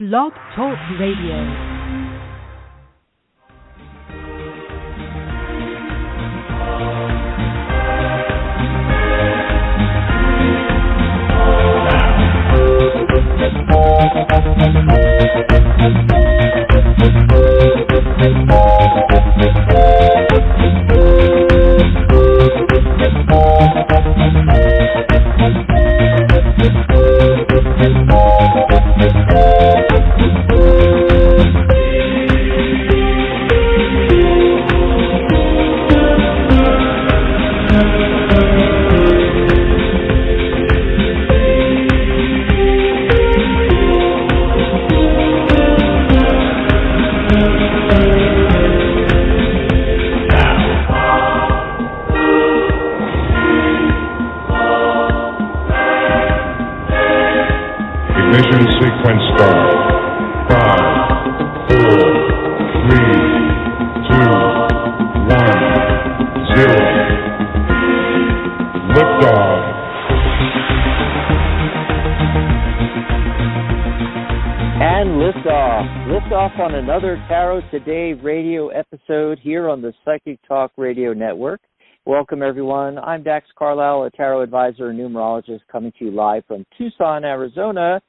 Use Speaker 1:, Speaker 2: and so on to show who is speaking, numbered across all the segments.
Speaker 1: Blog Talk Radio.
Speaker 2: Ignition sequence start. 5, 4, 3, 2, 1, 0. Liftoff.
Speaker 3: And lift off on another Tarot Today radio episode here on the Psychic Talk Radio Network. Welcome, everyone. I'm Dax Carlisle, a tarot advisor and numerologist coming to you live from Tucson, Arizona.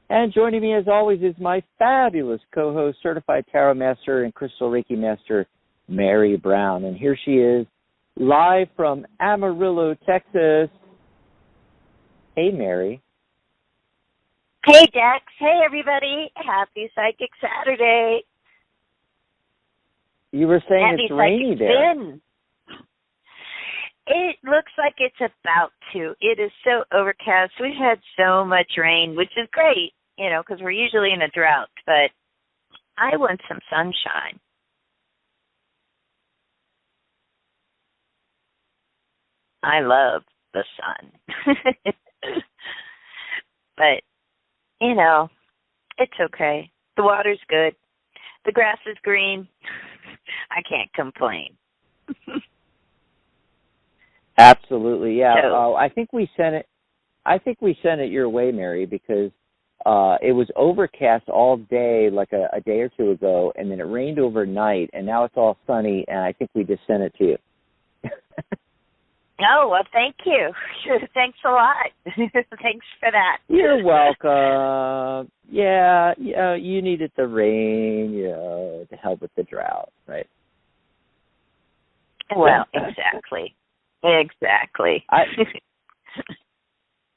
Speaker 3: And joining me, as always, is my fabulous co-host, certified tarot master and crystal Reiki master, Mary Brown. And here she is, live from Amarillo, Texas. Hey, Mary.
Speaker 4: Hey, Dex. Hey, everybody. Happy Psychic Saturday.
Speaker 3: You were saying
Speaker 4: Happy
Speaker 3: it's rainy
Speaker 4: Psychic
Speaker 3: there.
Speaker 4: Spin. It looks like it's about to. It is so overcast. We've had so much rain, which is great, you know, because we're usually in a drought. But I want some sunshine. I love the sun. But, you know, it's okay. The water's good. The grass is green. I can't complain.
Speaker 3: Absolutely, yeah.
Speaker 4: So,
Speaker 3: I think we sent it. I think we sent it your way, Mary, because it was overcast all day, like a day or two ago, and then it rained overnight, and now it's all sunny. And I think we just sent it to you.
Speaker 4: oh, well, thank you. Thanks a lot. Thanks for that.
Speaker 3: You're welcome. Yeah, you needed the rain, to help with the drought, right?
Speaker 4: Well, exactly. Exactly.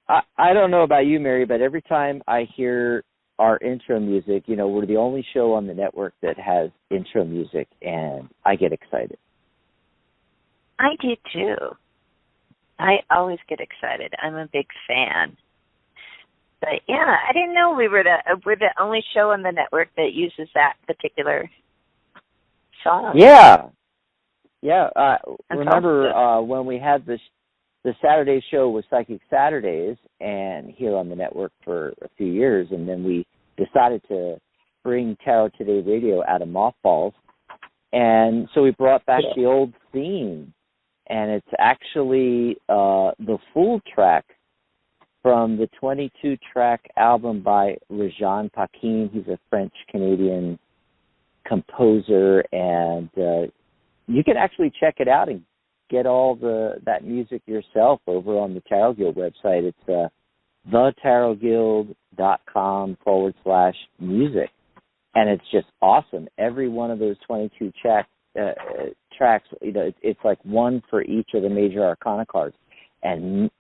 Speaker 3: I don't know about you, Mary, but every time I hear our intro music, we're the only show on the network that has intro music, and I get excited.
Speaker 4: I do too. I always get excited. I'm a big fan. But yeah, I didn't know we're the only show on the network that uses that particular song.
Speaker 3: Yeah.
Speaker 4: That's
Speaker 3: Remember
Speaker 4: awesome.
Speaker 3: when we had the Saturday show with Psychic Saturdays and here on the network for a few years, and then we decided to bring Tarot Today Radio out of mothballs, and so we brought back the old theme, and it's actually the full track from the 22-track album by Rajan Paquin. He's a French-Canadian composer, and you can actually check it out and get all that music yourself over on the Tarot Guild website. It's thetarotguild.com/music. And it's just awesome. Every one of those 22 tracks, it's like one for each of the major arcana cards. And,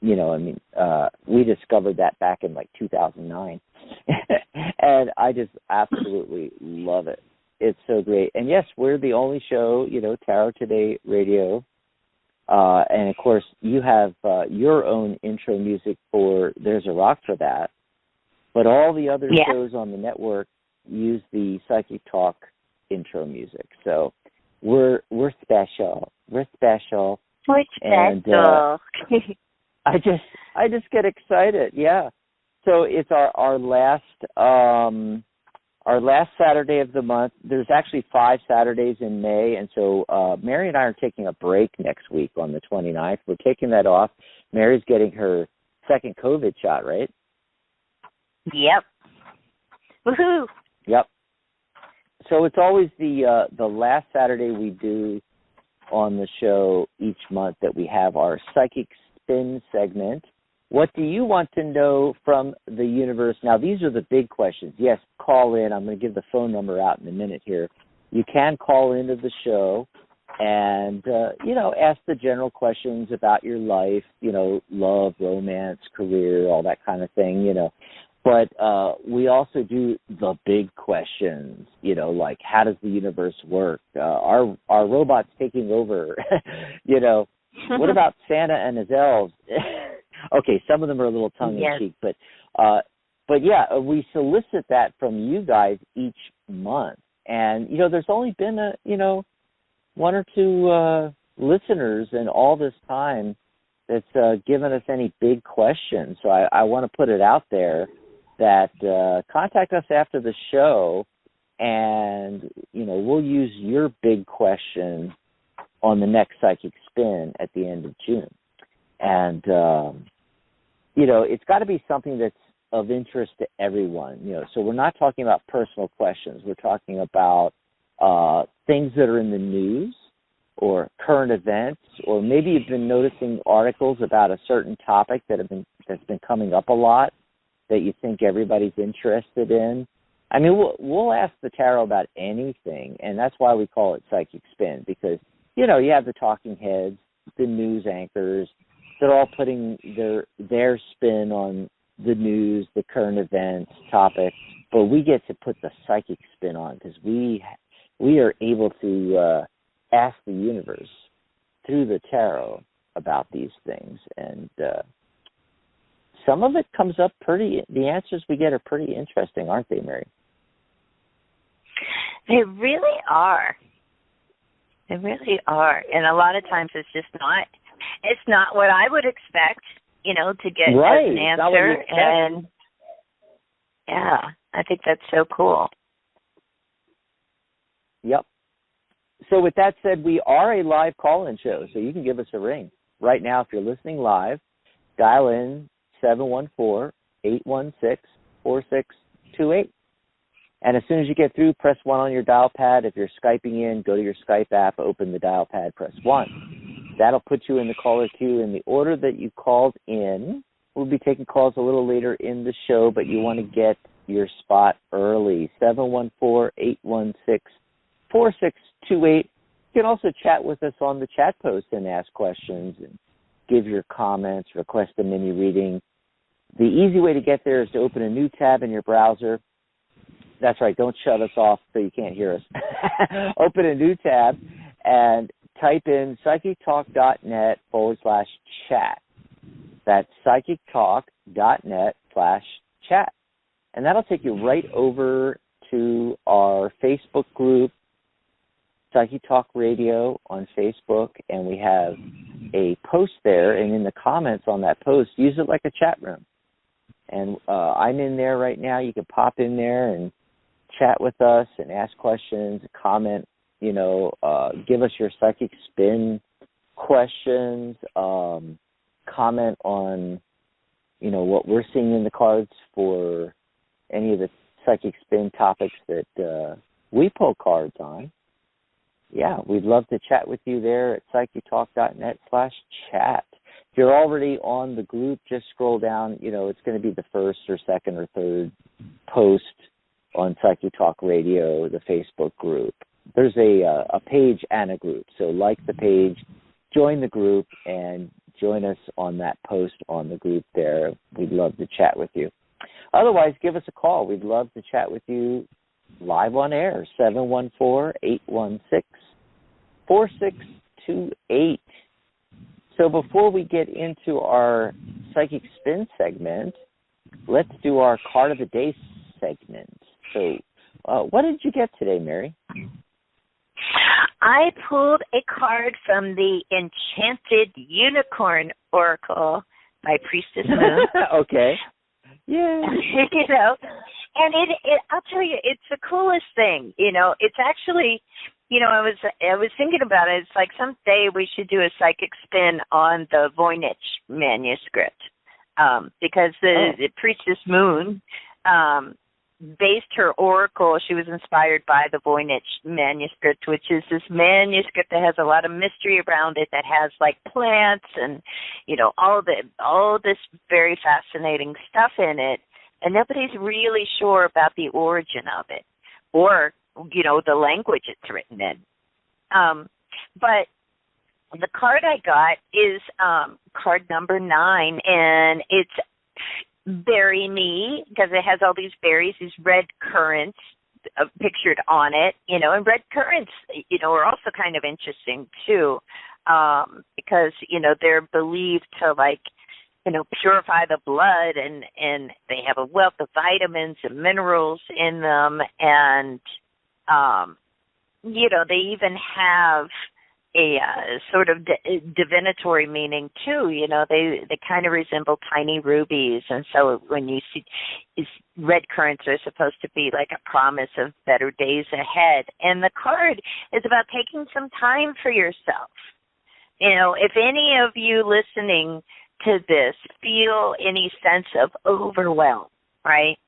Speaker 3: we discovered that back in 2009. And I just absolutely love it. It's so great. And yes, we're the only show, Tarot Today Radio. And of course, you have your own intro music for There's a Rock for That. But all the other shows on the network use the Psychic Talk intro music. So we're special. We're special.
Speaker 4: We're special.
Speaker 3: And I just get excited. Yeah. So it's our last Saturday of the month. There's actually 5 Saturdays in May, and so Mary and I are taking a break next week on the 29th. We're taking that off. Mary's getting her second COVID shot, right?
Speaker 4: Yep. Woohoo!
Speaker 3: Yep. So it's always the last Saturday we do on the show each month that we have our Psychic Spin segment. What do you want to know from the universe? Now, these are the big questions. Yes, call in. I'm going to give the phone number out in a minute here. You can call into the show and, ask the general questions about your life, love, romance, career, all that kind of thing, But we also do the big questions, like how does the universe work? Are robots taking over? What about Santa and his elves? Okay, some of them are a little tongue-in-cheek,
Speaker 4: yes.
Speaker 3: but yeah, we solicit that from you guys each month. And, there's only been, one or two listeners in all this time that's given us any big questions. So I want to put it out there that contact us after the show, and, we'll use your big question on the next Psychic Spin at the end of June. And, it's got to be something that's of interest to everyone, So we're not talking about personal questions. We're talking about things that are in the news or current events, or maybe you've been noticing articles about a certain topic that's been coming up a lot that you think everybody's interested in. I mean, we'll ask the tarot about anything, and that's why we call it Psychic Spin, because, you have the talking heads, the news anchors, they're all putting their spin on the news, the current events, topics, but we get to put the psychic spin on because we are able to ask the universe through the tarot about these things, and some of it comes up the answers we get are pretty interesting, aren't they, Mary?
Speaker 4: They really are. They really are. And a lot of times it's not what I would expect, to get
Speaker 3: right.
Speaker 4: as an answer. And yeah, I think that's so cool. Yep.
Speaker 3: So with that said, we are a live call-in show, so you can give us a ring. Right now, if you're listening live, dial in 714-816-4628. And as soon as you get through, press 1 on your dial pad. If you're Skyping in, go to your Skype app, open the dial pad, press 1. That'll put you in the caller queue in the order that you called in. We'll be taking calls a little later in the show, but you want to get your spot early. 714-816-4628. You can also chat with us on the chat post and ask questions and give your comments, request a mini reading. The easy way to get there is to open a new tab in your browser. That's right, don't shut us off so you can't hear us. Open a new tab and type in psychictalk.net/chat. That's psychictalk.net/chat. And that'll take you right over to our Facebook group, Psychic Talk Radio on Facebook, and we have a post there, and in the comments on that post, use it like a chat room. And I'm in there right now. You can pop in there and chat with us and ask questions, comment, give us your psychic spin questions, comment on, what we're seeing in the cards for any of the psychic spin topics that we pull cards on. Yeah, we'd love to chat with you there at psychictalk.net/chat. If you're already on the group, just scroll down. It's going to be the first or second or third post on Psychic Talk Radio, the Facebook group. There's a page and a group. So like the page, join the group, and join us on that post on the group there. We'd love to chat with you. Otherwise, give us a call. We'd love to chat with you live on air, 714-816-4628. So before we get into our Psychic Spin segment, let's do our Card of the Day segment. So what did you get today, Mary?
Speaker 4: I pulled a card from the Enchanted Unicorn Oracle by Priestess Moon.
Speaker 3: Okay. Yeah.
Speaker 4: And I'll tell you, it's the coolest thing. It's actually, I was thinking about it. It's like someday we should do a psychic spin on the Voynich manuscript, because the Priestess Moon, based her oracle, she was inspired by the Voynich manuscript, which is this manuscript that has a lot of mystery around it, that has like plants and, you know, all this very fascinating stuff in it. And nobody's really sure about the origin of it or, you know, the language it's written in. But the card I got is card number 9, and it's Berry Me, because it has all these berries, these red currants pictured on it, you know, and red currants, you know, are also kind of interesting too, because, you know, they're believed to, like, you know, purify the blood, and they have a wealth of vitamins and minerals in them, and, you know, they even have a sort of divinatory meaning too. You know, they kind of resemble tiny rubies, and so when you see red currants are supposed to be like a promise of better days ahead. And the card is about taking some time for yourself. You know, if any of you listening to this feel any sense of overwhelm, right?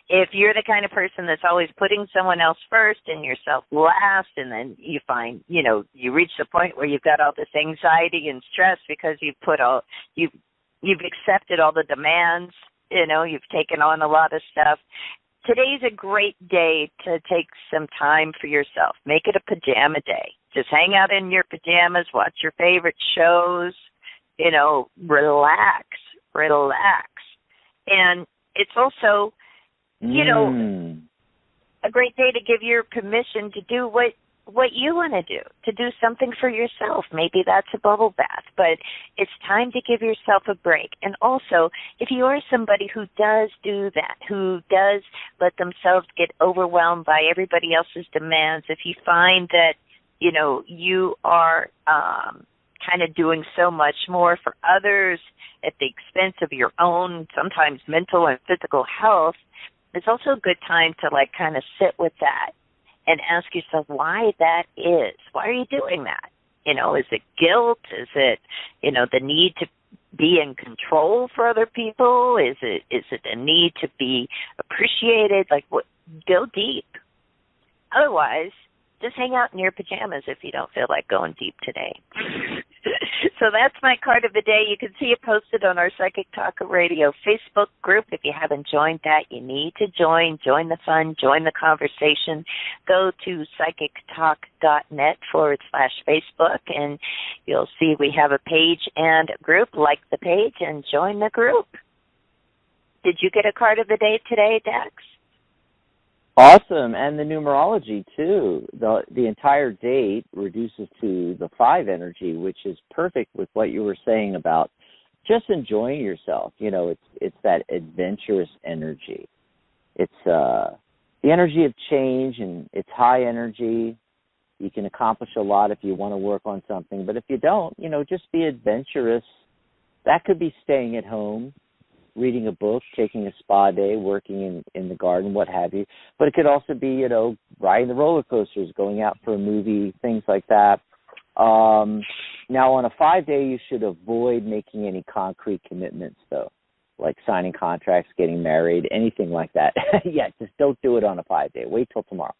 Speaker 4: If you're the kind of person that's always putting someone else first and yourself last, and then you find, you know, you reach the point where you've got all this anxiety and stress because you've accepted all the demands, you know, you've taken on a lot of stuff. Today's a great day to take some time for yourself. Make it a pajama day. Just hang out in your pajamas, watch your favorite shows, you know, relax. And it's also, you know, a great day to give your permission to do what you want to do something for yourself. Maybe that's a bubble bath, but it's time to give yourself a break. And also, if you are somebody who does do that, who does let themselves get overwhelmed by everybody else's demands, if you find that, you know, you are kind of doing so much more for others at the expense of your own, sometimes mental and physical health, it's also a good time to, like, kind of sit with that and ask yourself why that is. Why are you doing that? You know, is it guilt? Is it, you know, the need to be in control for other people? Is it a need to be appreciated? Like, what? Go deep. Otherwise, just hang out in your pajamas if you don't feel like going deep today. So that's my card of the day. You can see it posted on our Psychic Talk Radio Facebook group. If you haven't joined that, you need to join. Join the fun. Join the conversation. Go to psychictalk.net/Facebook, and you'll see we have a page and a group. Like the page and join the group. Did you get a card of the day today, Dax?
Speaker 3: Awesome, and the numerology too. The entire date reduces to the 5 energy, which is perfect with what you were saying about just enjoying yourself. You know, it's that adventurous energy. It's the energy of change, and it's high energy. You can accomplish a lot if you want to work on something, but if you don't, you know, just be adventurous. That could be staying at home, reading a book, taking a spa day, working in the garden, what have you. But it could also be, you know, riding the roller coasters, going out for a movie, things like that. Now, on a 5-day, you should avoid making any concrete commitments, though, like signing contracts, getting married, anything like that. Yeah, just don't do it on a 5-day. Wait till tomorrow.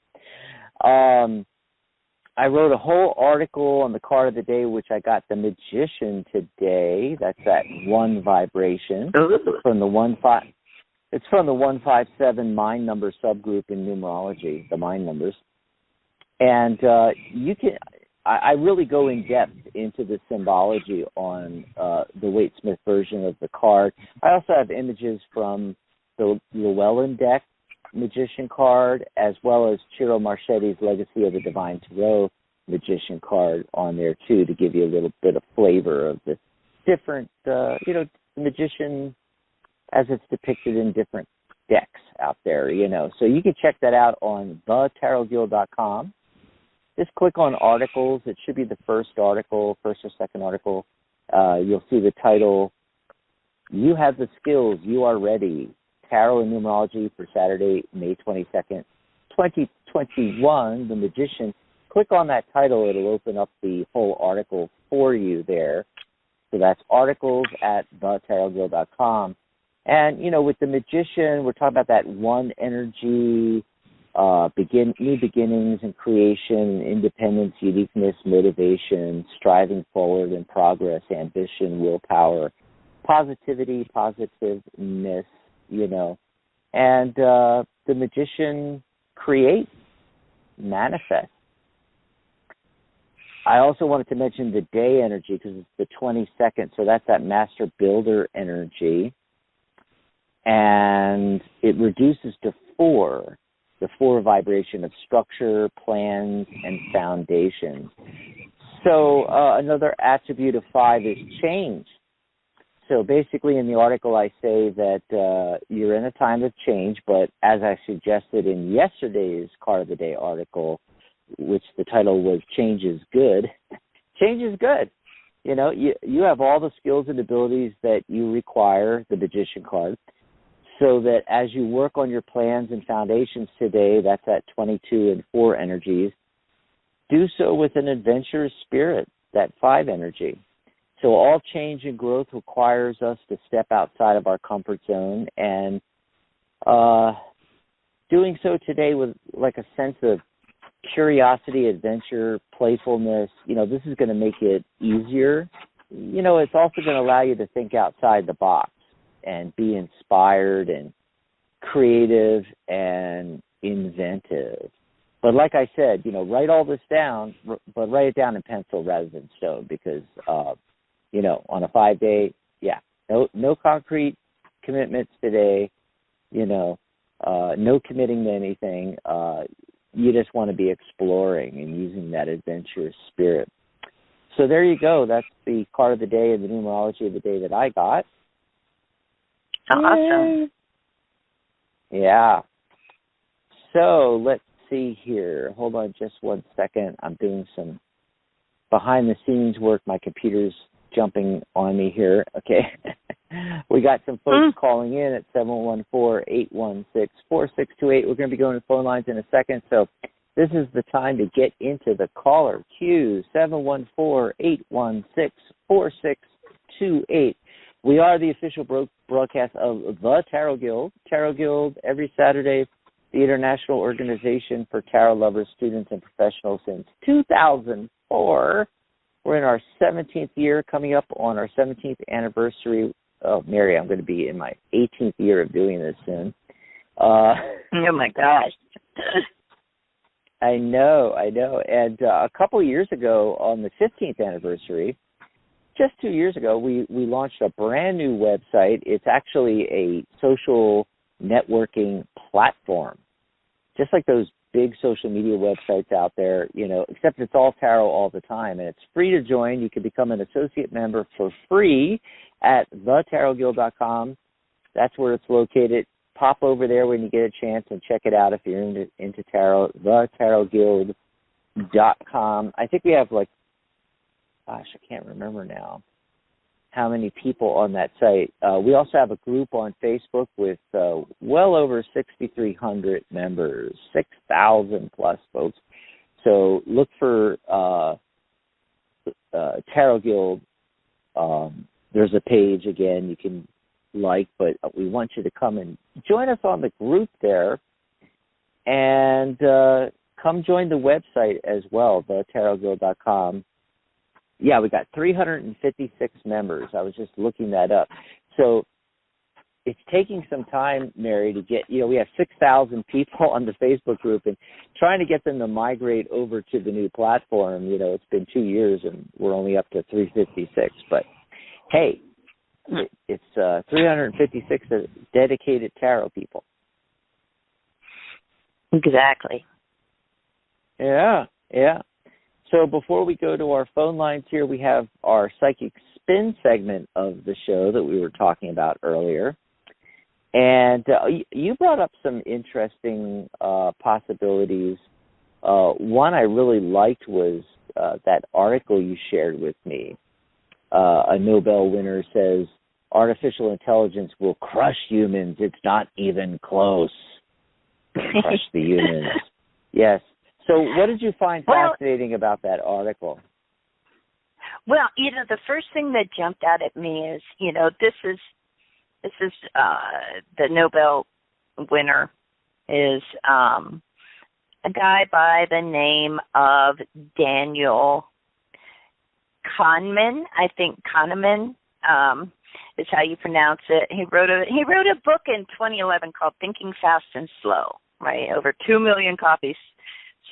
Speaker 3: I wrote a whole article on the card of the day, which I got the Magician today. That's that 1 vibration from the 1-5. It's from the 157 mind number subgroup in numerology, the mind numbers. And you can. I really go in depth into the symbology on the Waite Smith version of the card. I also have images from the Llewellyn deck Magician card, as well as Ciro Marchetti's Legacy of the Divine Tarot Magician card on there too, to give you a little bit of flavor of the different, you know, the Magician as it's depicted in different decks out there, you know. So you can check that out on thetarotguild.com. Just click on articles. It should be the first article, first or second article. You'll see the title, You Have the Skills, You Are Ready. Tarot and Numerology for Saturday, May 22nd, 2021, The Magician. Click on that title. It'll open up the whole article for you there. So that's articles at thetarotguild.com. And, with the magician, we're talking about that one energy, new beginnings and creation, independence, uniqueness, motivation, striving forward and progress, ambition, willpower, positivity, positiveness, and the magician creates, manifests. I also wanted to mention the day energy because it's the 22nd, so that's that master builder energy. And it reduces to 4, the 4 vibration of structure, plans, and foundations. So another attribute of 5 is change. So basically in the article I say that you're in a time of change, but as I suggested in yesterday's Card of the Day article, which the title was Change is Good, change is good. You have all the skills and abilities that you require, the Magician card, so that as you work on your plans and foundations today, that's at 22 and 4 energies, do so with an adventurous spirit, that 5 energy. So all change and growth requires us to step outside of our comfort zone, and doing so today with like a sense of curiosity, adventure, playfulness, this is going to make it easier. It's also going to allow you to think outside the box and be inspired and creative and inventive. But like I said, write all this down, but write it down in pencil rather than stone because, on a 5-day, no concrete commitments today, no committing to anything. You just want to be exploring and using that adventurous spirit. So there you go. That's the card of the day and the numerology of the day that I got.
Speaker 4: Awesome.
Speaker 3: Yeah. So let's see here. Hold on just one second. I'm doing some behind-the-scenes work. My computer's jumping on me here. Okay. We got some folks calling in at 714-816-4628. We're going to be going to phone lines in a second, so this is the time to get into the caller queue, 714-816-4628. We are the official broadcast of the Tarot Guild. Tarot Guild every Saturday, the international organization for tarot lovers, students, and professionals since 2004. We're in our 17th year, coming up on our 17th anniversary. Oh, Mary, I'm going to be in my 18th year of doing this soon.
Speaker 4: Oh, my gosh.
Speaker 3: I know. And a couple of years ago, on the 15th anniversary, just 2 years ago, we launched a brand new website. It's actually a social networking platform, just like those big social media websites out there, except it's all tarot all the time, and it's free to join. You can become an associate member for free at thetarotguild.com. That's where it's located. Pop over there when you get a chance and check it out if you're into tarot, thetarotguild.com. I think we have I can't remember now how many people on that site. We also have a group on Facebook with well over 6,300 members, 6,000 plus folks. So look for Tarot Guild. There's a page, again, you can but we want you to come and join us on the group there and come join the website as well, thetarotguild.com. Yeah, we got 356 members. I was just looking that up. So it's taking some time, Mary, to get, we have 6,000 people on the Facebook group, and trying to get them to migrate over to the new platform, it's been 2 years and we're only up to 356. But hey, it's 356 dedicated tarot people.
Speaker 4: Exactly.
Speaker 3: Yeah. So before we go to our phone lines here, we have our Psychic Spin segment of the show that we were talking about earlier. And you brought up some interesting possibilities. One I really liked was that article you shared with me. A Nobel winner says, artificial intelligence will crush humans. It's not even close. Crush the humans. Yes. So what did you find fascinating about that article?
Speaker 4: Well, the first thing that jumped out at me is, this is This is the Nobel winner is a guy by the name of Daniel Kahneman. I think Kahneman is how you pronounce it. He wrote a book in 2011 called Thinking Fast and Slow. Right, over 2 million copies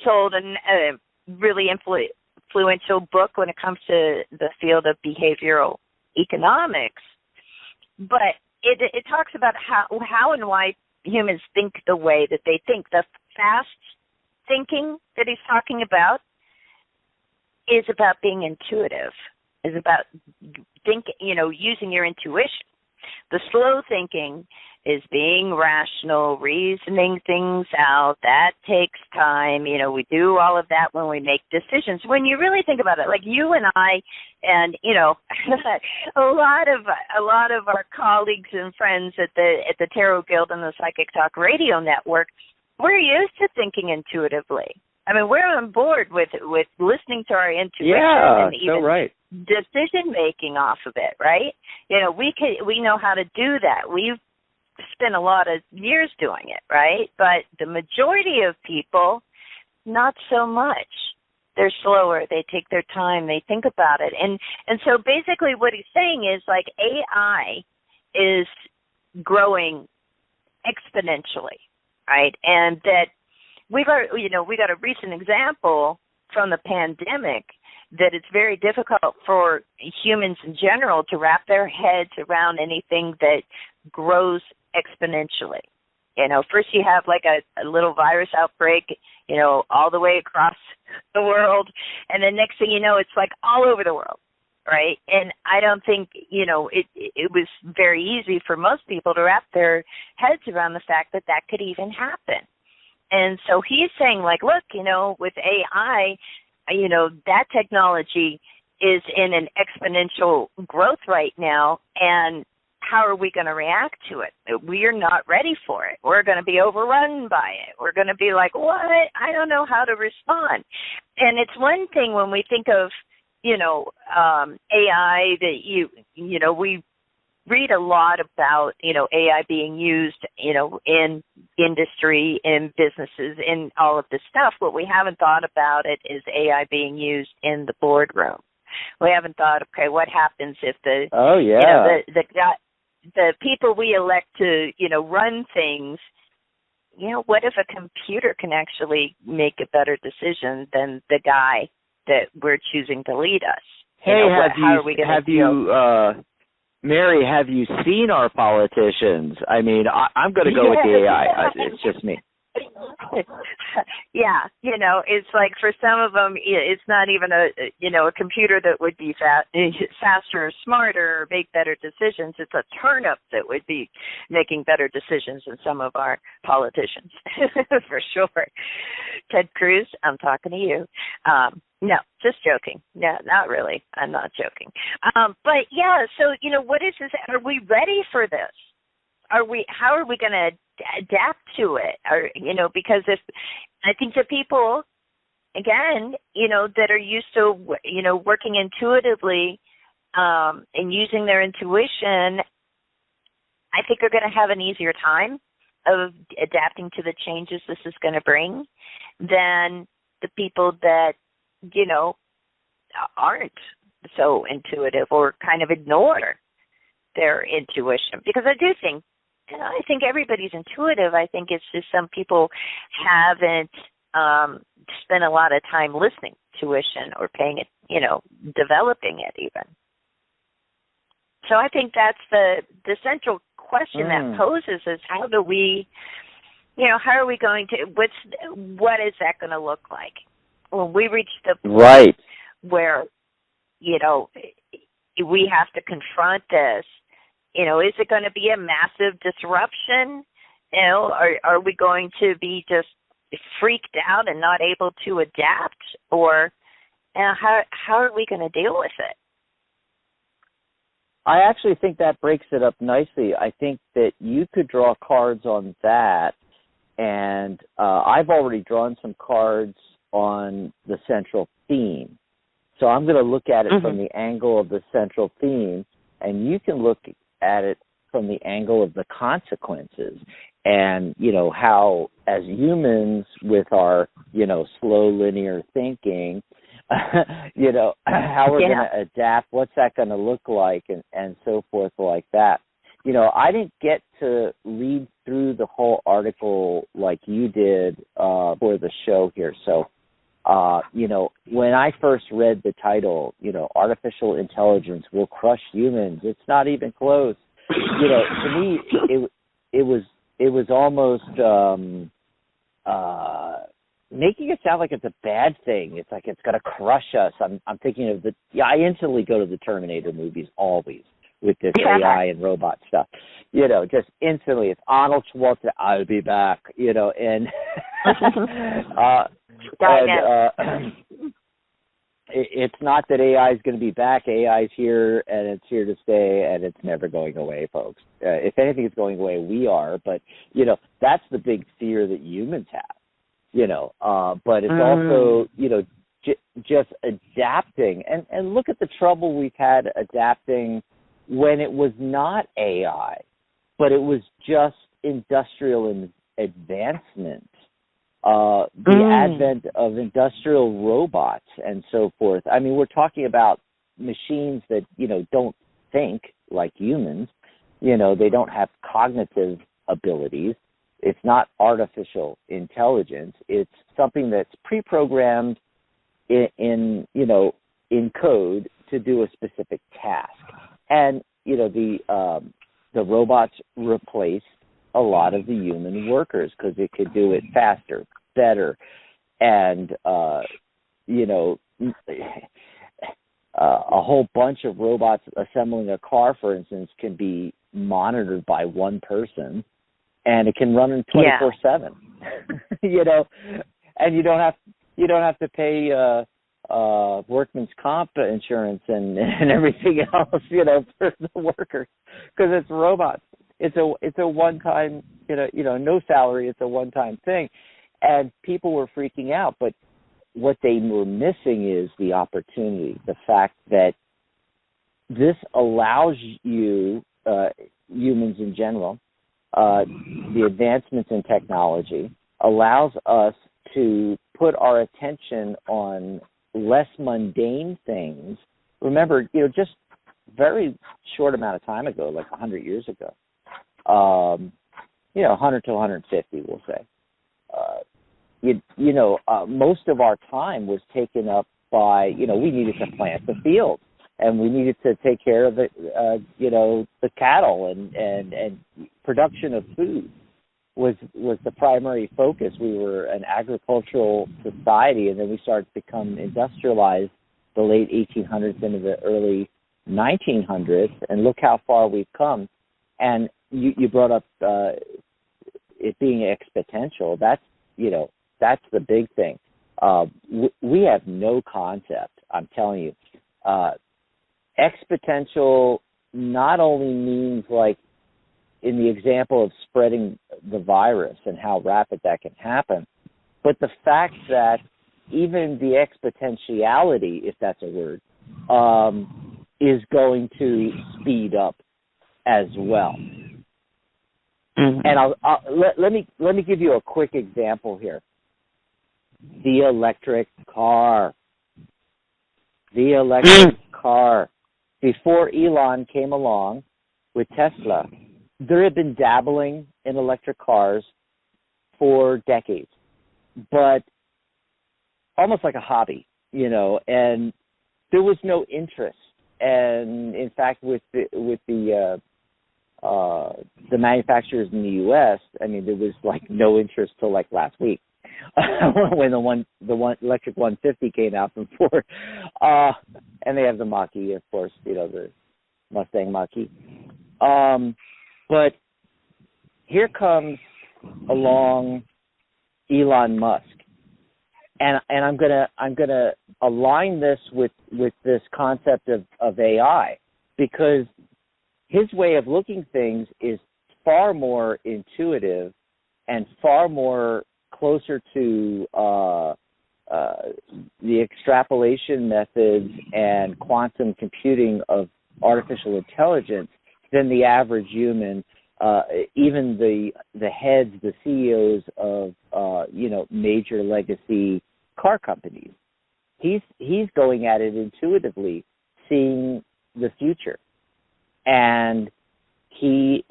Speaker 4: sold, and a really influential book when it comes to the field of behavioral economics. But it talks about how and why humans think the way that they think. The fast thinking that he's talking about is about being intuitive, is about using your intuition. The slow thinking is being rational, reasoning things out. That takes time. We do all of that when we make decisions. When you really think about it, like you and I, and a lot of our colleagues and friends at the Tarot Guild and the Psychic Talk Radio Network, we're used to thinking intuitively. I mean, we're on board with listening to our intuition and even decision making off of it, right? We know how to do that. We've spent a lot of years doing it, right? But the majority of people, not so much. They're slower. They take their time. They think about it. And so basically what he's saying is like AI is growing exponentially, right? And that we got a recent example from the pandemic that it's very difficult for humans in general to wrap their heads around anything that grows exponentially. First you have like a little virus outbreak, all the way across the world, and then next thing you know, it's like all over the world, right? And I don't think, it was very easy for most people to wrap their heads around the fact that that could even happen. And so he's saying, like, look, with AI, that technology is in an exponential growth right now, and how are we going to react to it? We are not ready for it. We're going to be overrun by it. We're going to be like, what? I don't know how to respond. And it's one thing when we think of, AI that we read a lot about, AI being used, in industry, in businesses, in all of this stuff. What we haven't thought about it is AI being used in the boardroom. We haven't thought, okay, what happens if the people we elect to, run things, what if a computer can actually make a better decision than the guy that we're choosing to lead us?
Speaker 3: Hey, Mary, have you seen our politicians? I mean, I'm going to go with the AI. It's just me.
Speaker 4: Yeah, it's like for some of them, it's not even a computer that would be faster or smarter or make better decisions. It's a turnip that would be making better decisions than some of our politicians, for sure. Ted Cruz, I'm talking to you. No, just joking. No, not really. I'm not joking. But yeah, so, what is this? Are we ready for this? How are we going to adapt to it? Because I think the people, again, that are used to, working intuitively, and using their intuition, I think are going to have an easier time of adapting to the changes this is going to bring than the people that, aren't so intuitive or kind of ignore their intuition. Because I do think, I think everybody's intuitive. I think it's just some people haven't spent a lot of time listening to intuition or paying it, developing it even. So I think that's the central question that poses is how do we, how are we going to, what is that going to look like? When we reach the point where, we have to confront this, is it going to be a massive disruption? Are we going to be just freaked out and not able to adapt? Or how are we going to deal with it?
Speaker 3: I actually think that breaks it up nicely. I think that you could draw cards on that, and I've already drawn some cards on the central theme. So I'm going to look at it from the angle of the central theme, and you can look at it from the angle of the consequences and, you know, how as humans with our, you know, slow linear thinking, you know, how we're going to adapt, what's that going to look like, and so forth like that. You know, I didn't get to read through the whole article like you did for the show here. So, you know, when I first read the title, you know, artificial intelligence will crush humans, it's not even close. You know, to me, it was almost making it sound like it's a bad thing. It's like it's going to crush us. I'm thinking of I instantly go to the Terminator movies always with this AI and robot stuff. You know, just instantly, it's Arnold Schwarzenegger, I'll be back, you know, and it's not that AI is going to be back. AI is here, and it's here to stay, and it's never going away, folks. If anything is going away, we are. But, you know, that's the big fear that humans have, you know. But it's also, you know, just adapting. And look at the trouble we've had adapting when it was not AI, but it was just industrial advancement. The advent of industrial robots and so forth. I mean, we're talking about machines that, you know, don't think like humans. You know, they don't have cognitive abilities. It's not artificial intelligence. It's something that's pre-programmed in you know, in code to do a specific task. And, you know, the robots replaced a lot of the human workers because it could do it faster, better, and you know, a whole bunch of robots assembling a car, for instance, can be monitored by one person, and it can run in 24/7. You know, and you don't have to pay workman's comp insurance and everything else, you know, for the workers, because it's robots. It's a one-time, you know, no salary. It's a one-time thing, and people were freaking out. But what they were missing is the opportunity, the fact that this allows you, humans in general, the advancements in technology allows us to put our attention on less mundane things. Remember, you know, just very short amount of time ago, like 100 years ago, you know, 100 to 150, we'll say. You know, most of our time was taken up by, you know, we needed to plant the field, and we needed to take care of the, you know, the cattle and production of food was the primary focus. We were an agricultural society, and then we started to become industrialized the late 1800s into the early 1900s, and look how far we've come. And you brought up it being exponential. That's, you know, that's the big thing. We have no concept, I'm telling you. Exponential not only means, like in the example of spreading the virus and how rapid that can happen, but the fact that even the exponentiality, if that's a word, is going to speed up as well. Mm-hmm. And let me give you a quick example here. The electric car. The electric car. Before Elon came along with Tesla, there had been dabbling in electric cars for decades, but almost like a hobby, you know, and there was no interest. And in fact, with the manufacturers in the U.S., I mean, there was like no interest till like last week when the one electric 150 came out from Ford, and they have the Mach-E, of course, you know, the Mustang Mach-E. But here comes along Elon Musk, and I'm gonna align this with this concept of AI, because his way of looking things is far more intuitive and far more closer to the extrapolation methods and quantum computing of artificial intelligence than the average human. Even the heads, the CEOs of major legacy car companies. He's going at it intuitively, seeing the future, and he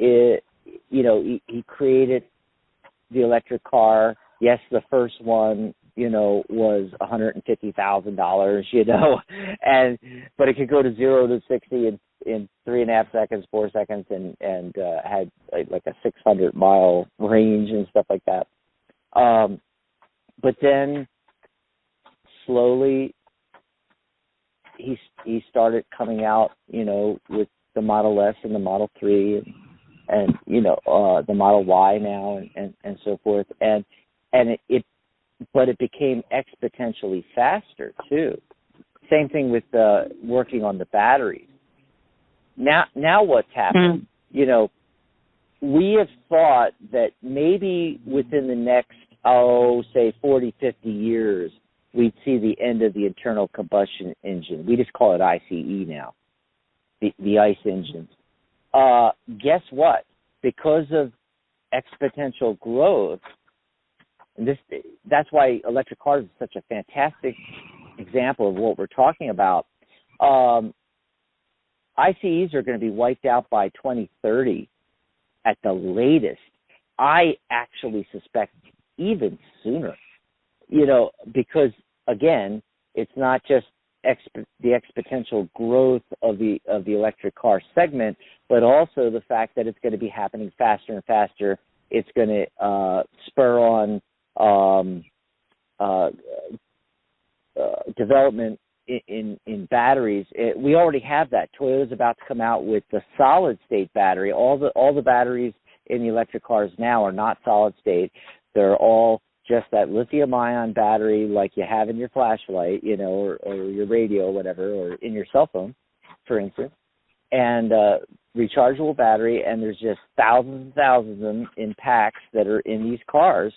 Speaker 3: created the electric car. Yes, the first one, was $150,000, but it could go to 0 to 60 in 3.5 seconds, 4 seconds, and had like a 600-mile range and stuff like that. But then slowly he started coming out, with the Model S and the Model 3 and the Model Y now and so forth. And it became exponentially faster too. Same thing with working on the batteries. Now what's happened? We have thought that maybe within the next, say 40, 50 years, we'd see the end of the internal combustion engine. We just call it ICE now, the ICE engines. Guess what? Because of exponential growth, and that's why electric cars is such a fantastic example of what we're talking about. ICEs are going to be wiped out by 2030 at the latest. I actually suspect even sooner, because again, it's not just the exponential growth of the electric car segment, but also the fact that it's going to be happening faster and faster. It's going to spur on development in batteries. We already have that. Toyota's about to come out with the solid state battery. All the batteries in the electric cars now are not solid state. They're all just that lithium ion battery like you have in your flashlight, or your radio or whatever, or in your cell phone, for instance, and rechargeable battery. And there's just thousands and thousands of them in packs that are in these cars.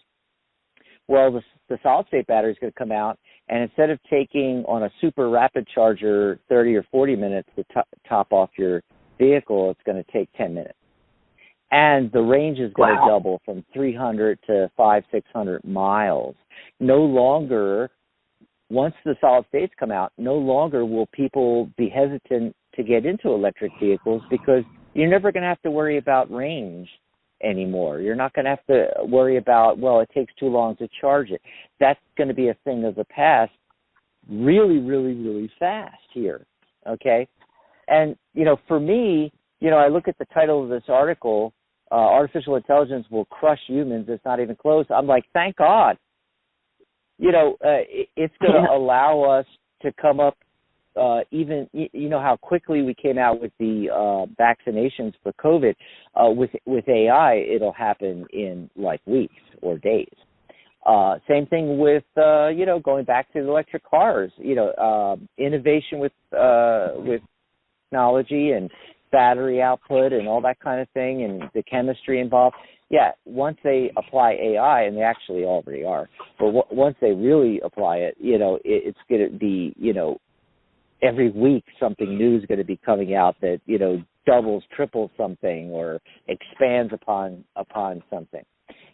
Speaker 3: Well, the solid state battery is going to come out, and instead of taking on a super rapid charger 30 or 40 minutes to top off your vehicle, it's going to take 10 minutes. And the range is going to double from 300 to 500-600 miles. No longer, once the solid states come out, no longer will people be hesitant to get into electric vehicles, because you're never going to have to worry about range anymore. You're not going to have to worry about, it takes too long to charge it. That's going to be a thing of the past really, really, really fast here, okay? And, for me, I look at the title of this article, Artificial Intelligence Will Crush Humans. It's not even close. I'm like, thank God. It's going to allow us to come up even, how quickly we came out with the vaccinations for COVID. With AI, it'll happen in like weeks or days. Same thing with, going back to the electric cars, innovation with technology and battery output and all that kind of thing, and the chemistry involved. Yeah, once they apply AI, and they actually already are, but once they really apply it, it's going to be, every week something new is going to be coming out that, doubles, triples something, or expands upon something.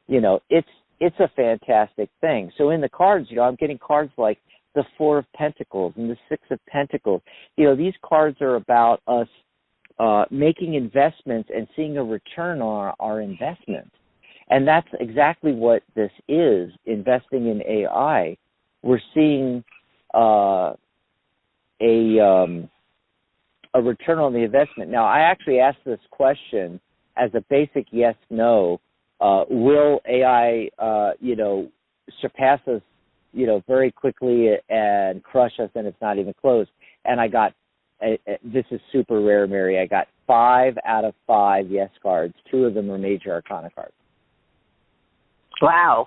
Speaker 3: It's a fantastic thing. So in the cards, I'm getting cards like the Four of Pentacles and the Six of Pentacles. These cards are about us making investments and seeing a return on our investment. And that's exactly what this is, investing in AI. We're seeing a return on the investment. Now, I actually asked this question as a basic yes-no. Will AI, surpass us, very quickly and crush us, and it's not even close? And I got, this is super rare, Mary, I got 5 out of 5 yes cards. 2 of them are major arcana cards.
Speaker 4: Wow.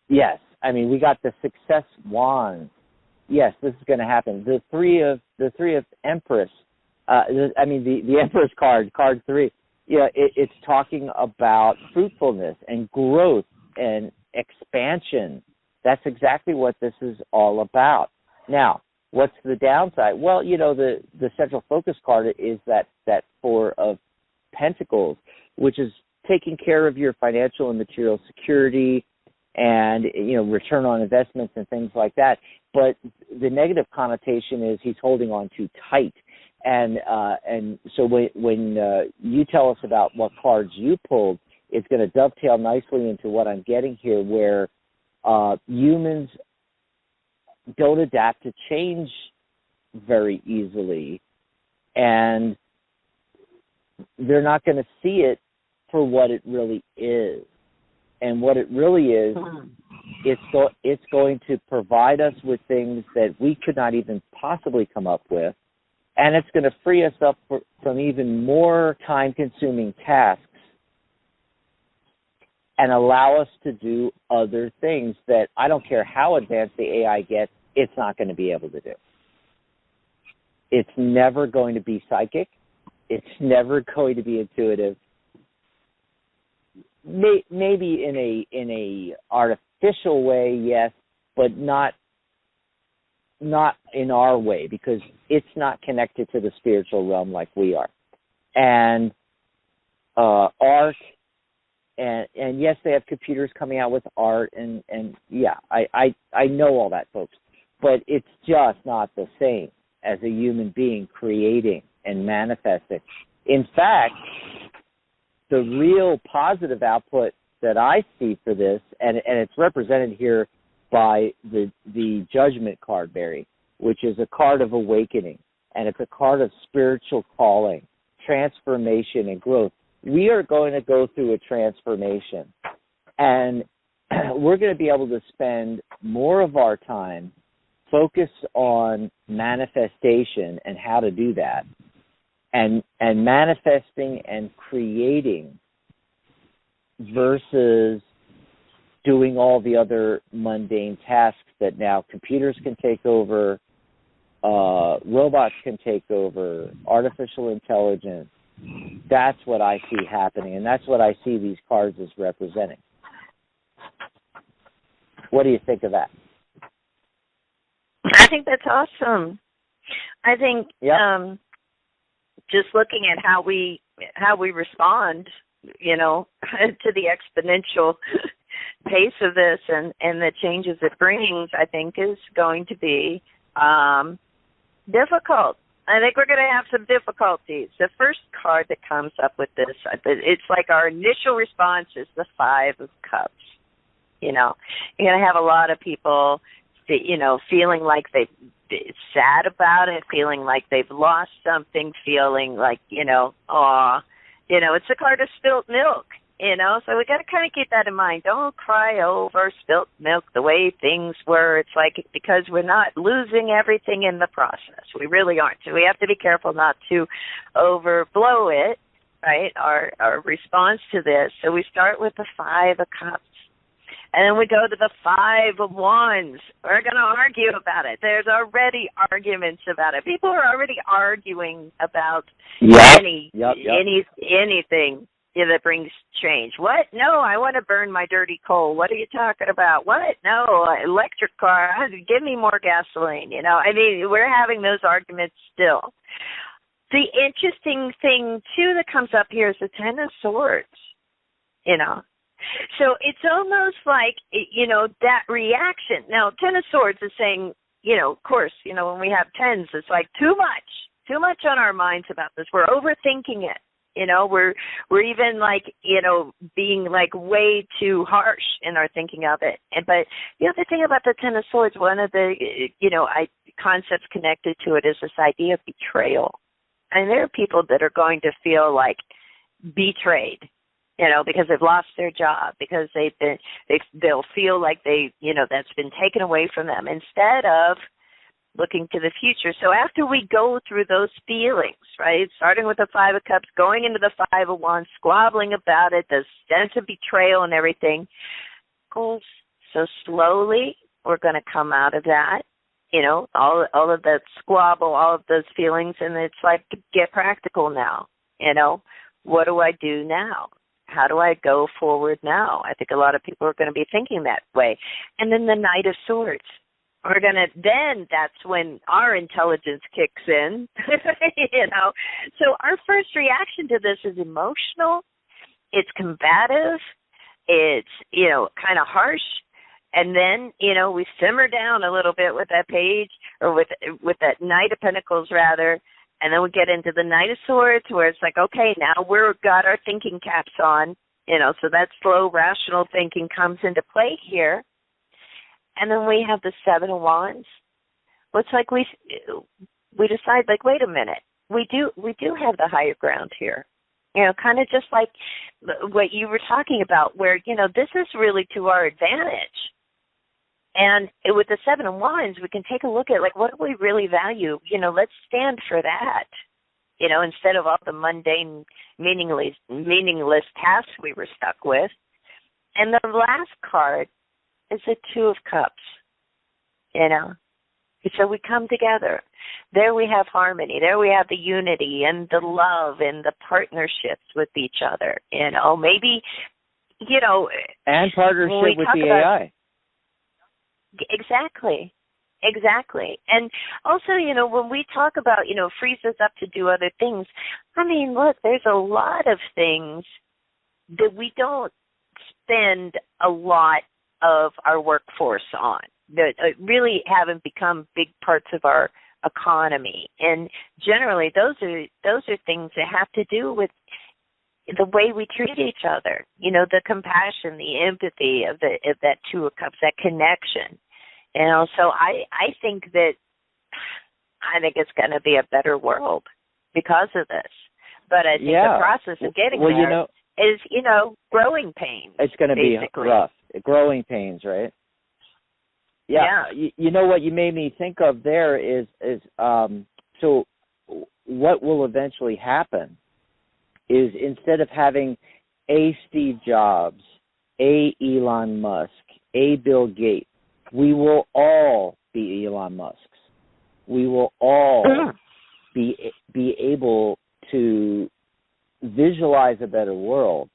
Speaker 3: Yes. I mean, we got the success wand. Yes, this is going to happen. The three of Empress, the Empress card 3, it's talking about fruitfulness and growth and expansion. That's exactly what this is all about. Now, what's the downside? Well, the central focus card is that 4 of Pentacles, which is taking care of your financial and material security and, return on investments and things like that. But the negative connotation is he's holding on too tight. And so when you tell us about what cards you pulled, it's going to dovetail nicely into what I'm getting here, where humans don't adapt to change very easily, and they're not going to see it for what it really is. And what it really is, it's going to provide us with things that we could not even possibly come up with, and it's going to free us up from even more time-consuming tasks and allow us to do other things that I don't care how advanced the AI gets, it's not going to be able to do. It's never going to be psychic. It's never going to be intuitive. Maybe in a artificial way, yes, but not in our way, because it's not connected to the spiritual realm like we are. And art, and yes, they have computers coming out with art, and yeah, I know all that, folks, but it's just not the same as a human being creating and manifesting. In fact, the real positive output that I see for this, and it's represented here by the Judgment card, Barry, which is a card of awakening, and it's a card of spiritual calling, transformation, and growth. We are going to go through a transformation, and we're going to be able to spend more of our time focused on manifestation and how to do that, and manifesting and creating versus doing all the other mundane tasks that now computers can take over, robots can take over, artificial intelligence. That's what I see happening, and that's what I see these cards as representing. What do you think of that?
Speaker 4: I think that's awesome. I think just looking at how we respond, to the exponential pace of this and the changes it brings, I think is going to be difficult. I think we're going to have some difficulties. The first card that comes up with this, it's like our initial response is the Five of Cups. You're going to have a lot of people, feeling like they're sad about it, feeling like they've lost something, feeling like, it's a card of spilt milk, so we got to kind of keep that in mind. Don't cry over spilt milk the way things were. It's like, because we're not losing everything in the process. We really aren't. So we have to be careful not to overblow it, right, our response to this. So we start with the Five of Cups. And then we go to the Five of Wands. We're going to argue about it. There's already arguments about it. People are already arguing about anything that brings change. What? No, I want to burn my dirty coal. What are you talking about? What? No, electric car. Give me more gasoline. We're having those arguments still. The interesting thing, too, that comes up here is the Ten of Swords, So it's almost like, that reaction. Now, Ten of Swords is saying, of course, when we have tens, it's like too much on our minds about this. We're overthinking it. We're even like, being like way too harsh in our thinking of it. But the other thing about the Ten of Swords, one of the, concepts connected to it is this idea of betrayal. And there are people that are going to feel like betrayed, because they've lost their job, because they'll feel like that's been taken away from them, instead of looking to the future. So after we go through those feelings, right, starting with the Five of Cups, going into the Five of Wands, squabbling about it, the sense of betrayal and everything, so slowly we're going to come out of that, all of that squabble, all of those feelings, and it's like, get practical now, what do I do now? How do I go forward now? I think a lot of people are going to be thinking that way. And then the Knight of Swords. then that's when our intelligence kicks in, So our first reaction to this is emotional, it's combative, it's, kind of harsh. And then, we simmer down a little bit with that page, or with that Knight of Pentacles, rather. And then we get into the Knight of Swords, where it's like, okay, now we've got our thinking caps on, so that slow, rational thinking comes into play here. And then we have the Seven of Wands. Well, it's like we decide, like, wait a minute, we do have the higher ground here. Kind of just like what you were talking about, where, this is really to our advantage. And with the Seven of Wands, we can take a look at, like, what do we really value? Let's stand for that. Instead of all the mundane, meaningless tasks we were stuck with. And the last card is the Two of Cups. So we come together. There we have harmony. There we have the unity and the love and the partnerships with each other. Maybe,
Speaker 3: and partnership with the AI.
Speaker 4: Exactly. And also, when we talk about, frees us up to do other things, look, there's a lot of things that we don't spend a lot of our workforce on, that really haven't become big parts of our economy. And generally, those are things that have to do with the way we treat each other, the compassion, the empathy of that Two of Cups, that connection. So I think it's going to be a better world because of this. But I think the process of getting there is, growing pains.
Speaker 3: It's going to be rough. Growing pains, right? Yeah. You know what you made me think of there is so what will eventually happen is, instead of having a Steve Jobs, a Elon Musk, a Bill Gates, we will all be Elon Musks. We will all be able to visualize a better world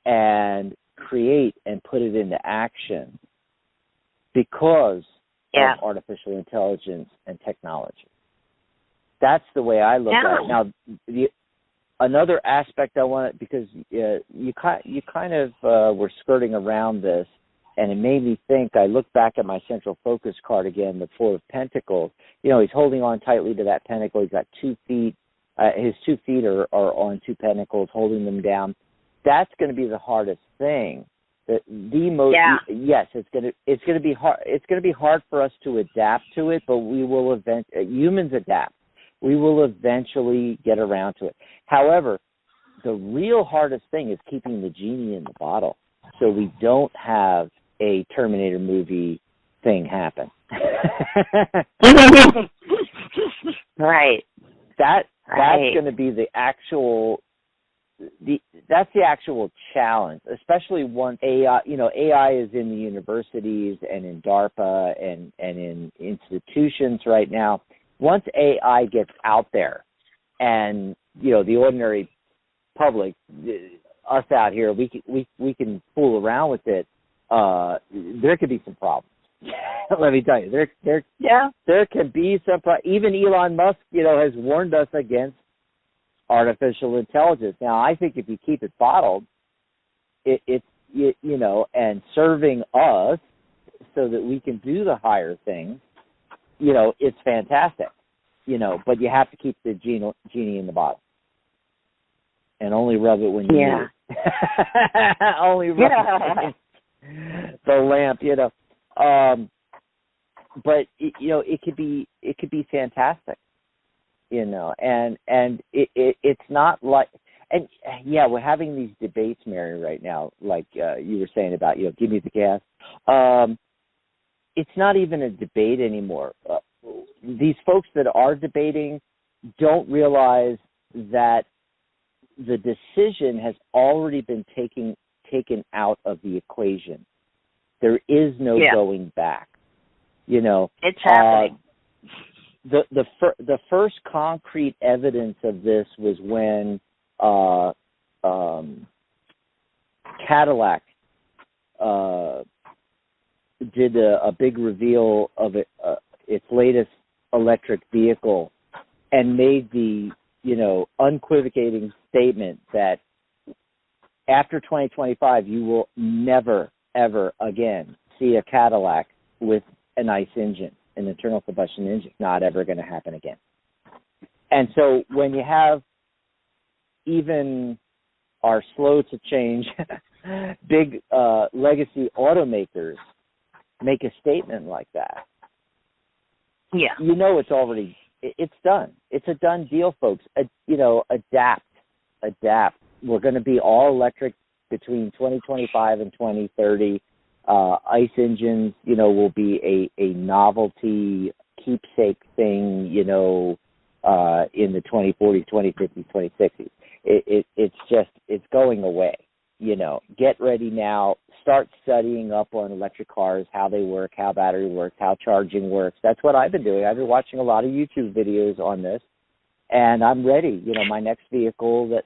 Speaker 3: and create and put it into action because of artificial intelligence and technology. That's the way I look at it. Now, another aspect I want, because you kind of were skirting around this, and it made me think. I looked back at my central focus card again, the Four of Pentacles. He's holding on tightly to that pentacle. He's got 2 feet. His 2 feet are on 2 pentacles, holding them down. That's going to be the hardest thing. Yes, it's going to be hard. It's going to be hard for us to adapt to it, but we will humans adapt. We will eventually get around to it. However, the real hardest thing is keeping the genie in the bottle, so we don't have a Terminator movie thing happen.
Speaker 4: Right.
Speaker 3: That's going to be the actual challenge, especially once AI. AI is in the universities and in DARPA and in institutions right now. Once AI gets out there, and the ordinary public, us out here, we can fool around with it. There could be some problems. Let me tell you, there can be some. Even Elon Musk, has warned us against artificial intelligence. Now, I think if you keep it bottled, and serving us so that we can do the higher things, it's fantastic. But you have to keep the genie in the bottle. And only rub it when you need it. Only rub the lamp, but it could be fantastic, and it's not like, and we're having these debates, Mary, right now, like you were saying about give me the gas. It's not even a debate anymore. These folks that are debating don't realize that the decision has already been taken out of the equation. There is no going back.
Speaker 4: It's happening.
Speaker 3: The first concrete evidence of this was when Cadillac did a big reveal of its latest electric vehicle and made the, unequivocating statement that after 2025, you will never, ever again see a Cadillac with an ICE engine, an internal combustion engine. Not ever going to happen again. And so when you have even our slow to change big legacy automakers make a statement like that, it's already, it's done. It's a done deal, folks. Adapt. We're going to be all electric between 2025 and 2030. ICE engines, will be a novelty keepsake thing, in the 2040s, 2050s, 2060s. It's going away. Get ready now. Start studying up on electric cars, how they work, how battery works, how charging works. That's what I've been doing. I've been watching a lot of YouTube videos on this, and I'm ready. My next vehicle that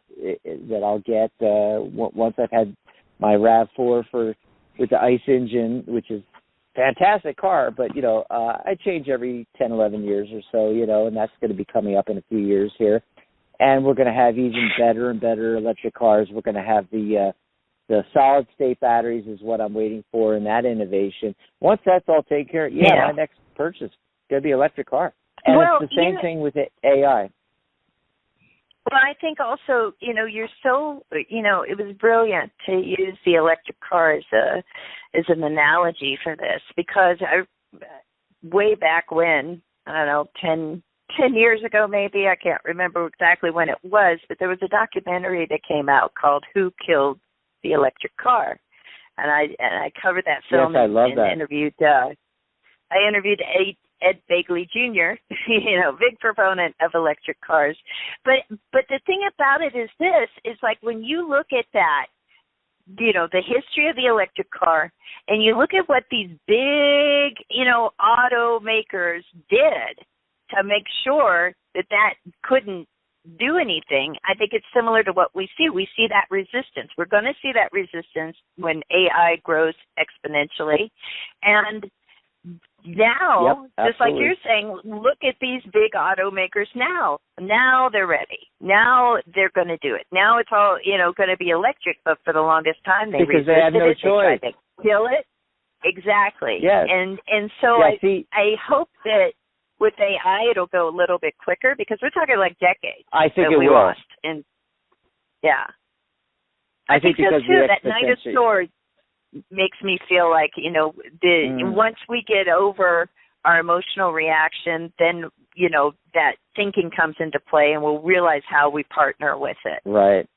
Speaker 3: I'll get once I've had my RAV4 with the ICE engine, which is fantastic car, but I change every 10, 11 years or so, and that's going to be coming up in a few years here. And we're going to have even better and better electric cars. We're going to have the solid state batteries is what I'm waiting for in that innovation. Once that's all taken care of, my next purchase is going to be an electric car. And it's the same thing with AI.
Speaker 4: Well, I think also, you're so, it was brilliant to use the electric car as an analogy for this, because way back when, I don't know, 10 years ago maybe, I can't remember exactly when it was, but there was a documentary that came out called Who Killed the Electric Car? And I covered that film interviewed Ed Begley Jr., big proponent of electric cars. But the thing about it is this, is like when you look at that, the history of the electric car, and you look at what these big, automakers did to make sure that couldn't do anything, I think it's similar to what we see. We see that resistance. We're going to see that resistance when AI grows exponentially. And now, just like you're saying, look at these big automakers now. Now they're ready. Now they're going to do it. Now it's all, going to be electric, but for the longest time they
Speaker 3: because they have no choice.
Speaker 4: They tried to kill it. Exactly.
Speaker 3: Yes.
Speaker 4: And so I hope that with AI it'll go a little bit quicker, because we're talking like decades.
Speaker 3: I think
Speaker 4: that
Speaker 3: it
Speaker 4: we
Speaker 3: will.
Speaker 4: Lost. And I think
Speaker 3: because
Speaker 4: so too. That Knight of Swords makes me feel like, once we get over our emotional reaction, then, that thinking comes into play and we'll realize how we partner with it.
Speaker 3: Right.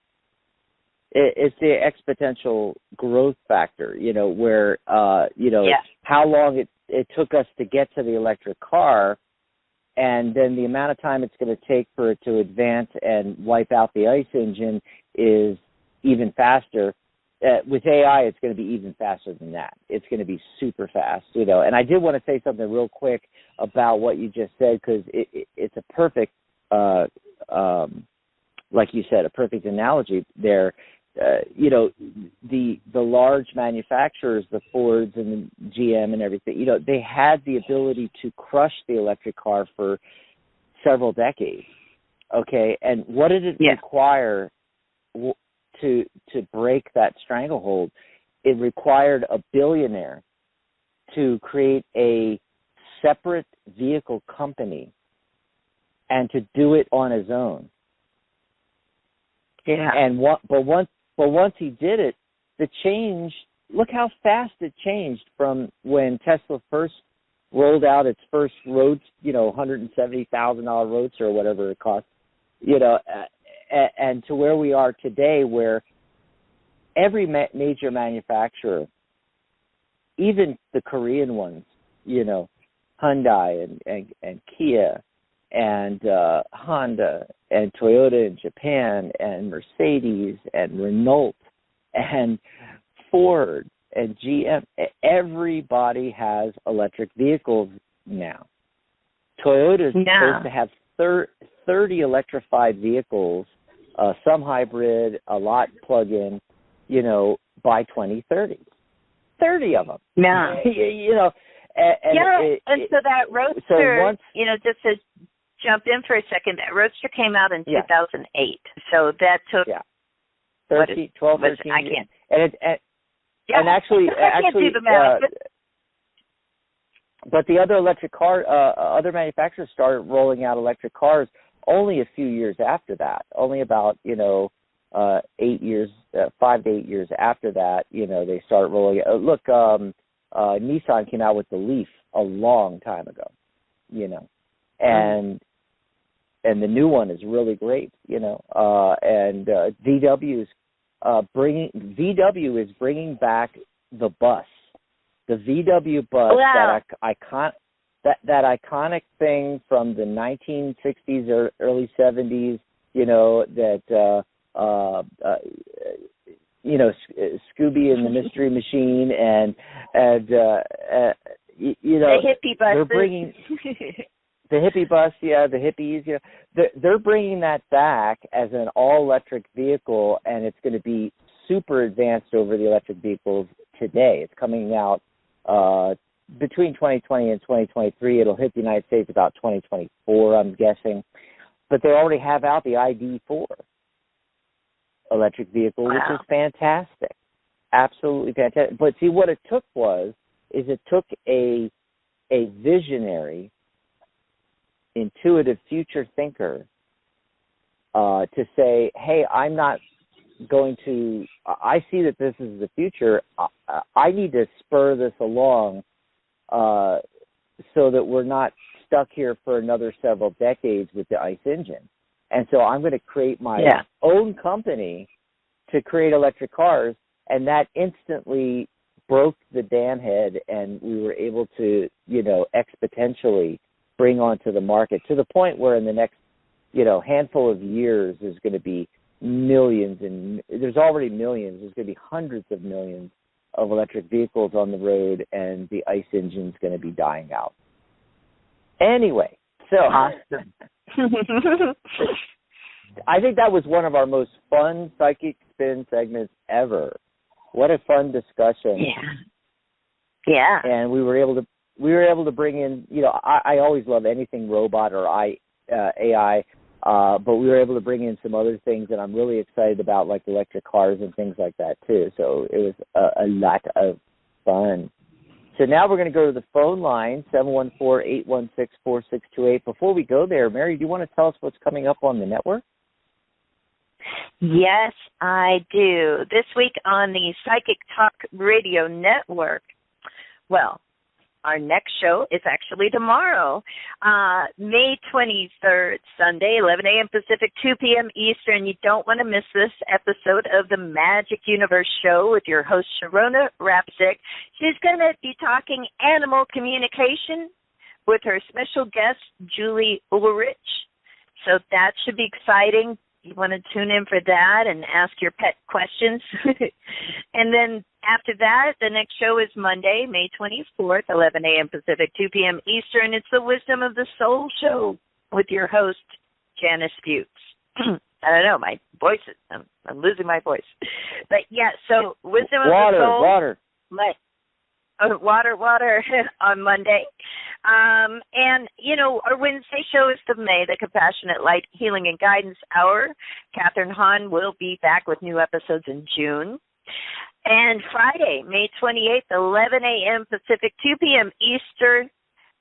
Speaker 3: It's the exponential growth factor, where, how long it took us to get to the electric car, and then the amount of time it's going to take for it to advance and wipe out the ICE engine is even faster. With AI, it's going to be even faster than that. It's going to be super fast, And I did want to say something real quick about what you just said, because it's a perfect, like you said, a perfect analogy there. The large manufacturers, the Fords and the GM and everything, they had the ability to crush the electric car for several decades. Okay, and what did it require to break that stranglehold? It required a billionaire to create a separate vehicle company and to do it on his own.
Speaker 4: Yeah.
Speaker 3: And once he did it, the change, look how fast it changed from when Tesla first rolled out its first $170,000 Roadster or whatever it cost, and to where we are today, where every major manufacturer, even the Korean ones, Hyundai and Kia and Honda and Toyota in Japan and Mercedes and Renault and Ford and GM, everybody has electric vehicles now. Toyota is supposed to have 30 electrified vehicles, some hybrid, a lot plug-in, by 2030. 30 of them.
Speaker 4: Yeah.
Speaker 3: You know, and
Speaker 4: so that roadster, just to jump in for a second, that roadster came out in 2008. So that took 12, 13 I can't.
Speaker 3: And actually,
Speaker 4: I can't do the math.
Speaker 3: But the other other manufacturers started rolling out electric cars only a few years after that. Only about 5 to 8 years after that, they started rolling. Nissan came out with the Leaf a long time ago, and the new one is really great, and VW is bringing back the bus. The VW bus, that iconic thing from the 1960s or early 70s, Scooby and the Mystery Machine, and the
Speaker 4: hippie bus.
Speaker 3: They're bringing the hippie bus, the hippies. They're bringing that back as an all-electric vehicle, and it's going to be super advanced over the electric vehicles today. It's coming out between 2020 and 2023. It'll hit the United States about 2024, I'm guessing. But they already have out the ID4 electric vehicle, which is fantastic. Absolutely fantastic. But see, what it took it took a visionary, intuitive future thinker to say, hey, I'm not going to, I see that this is the future. I need to spur this along so that we're not stuck here for another several decades with the ICE engine. And so I'm going to create my own company to create electric cars. And that instantly broke the dam head, and we were able to, exponentially bring onto the market to the point where in the next, handful of years there's going to be millions, and there's already millions. There's going to be hundreds of millions of electric vehicles on the road, and the ICE engine's going to be dying out. Anyway, so awesome. I think that was one of our most fun Psychic Spin segments ever. What a fun discussion!
Speaker 4: Yeah.
Speaker 3: And we were able to bring in. I always love anything robot or AI. But we were able to bring in some other things that I'm really excited about, like electric cars and things like that, too. So it was a lot of fun. So now we're going to go to the phone line, 714-816-4628. Before we go there, Mary, do you want to tell us what's coming up on the network?
Speaker 4: Yes, I do. This week on the Psychic Talk Radio Network, our next show is actually tomorrow, May 23rd, Sunday, 11 a.m. Pacific, 2 p.m. Eastern. You don't want to miss this episode of the Magic Universe Show with your host, Sharona Rapsick. She's going to be talking animal communication with her special guest, Julie Ulrich. So that should be exciting. You want to tune in for that and ask your pet questions. And then after that, the next show is Monday, May 24th, 11 a.m. Pacific, 2 p.m. Eastern. It's the Wisdom of the Soul Show with your host, Janice Butz. I don't know, my voice is, I'm losing my voice. But yeah, so Wisdom of the Soul.
Speaker 3: Water.
Speaker 4: Water on Monday. And, our Wednesday show is the May, the Compassionate Light Healing and Guidance Hour. Catherine Hahn will be back with new episodes in June. And Friday, May 28th, 11 a.m. Pacific, 2 p.m. Eastern,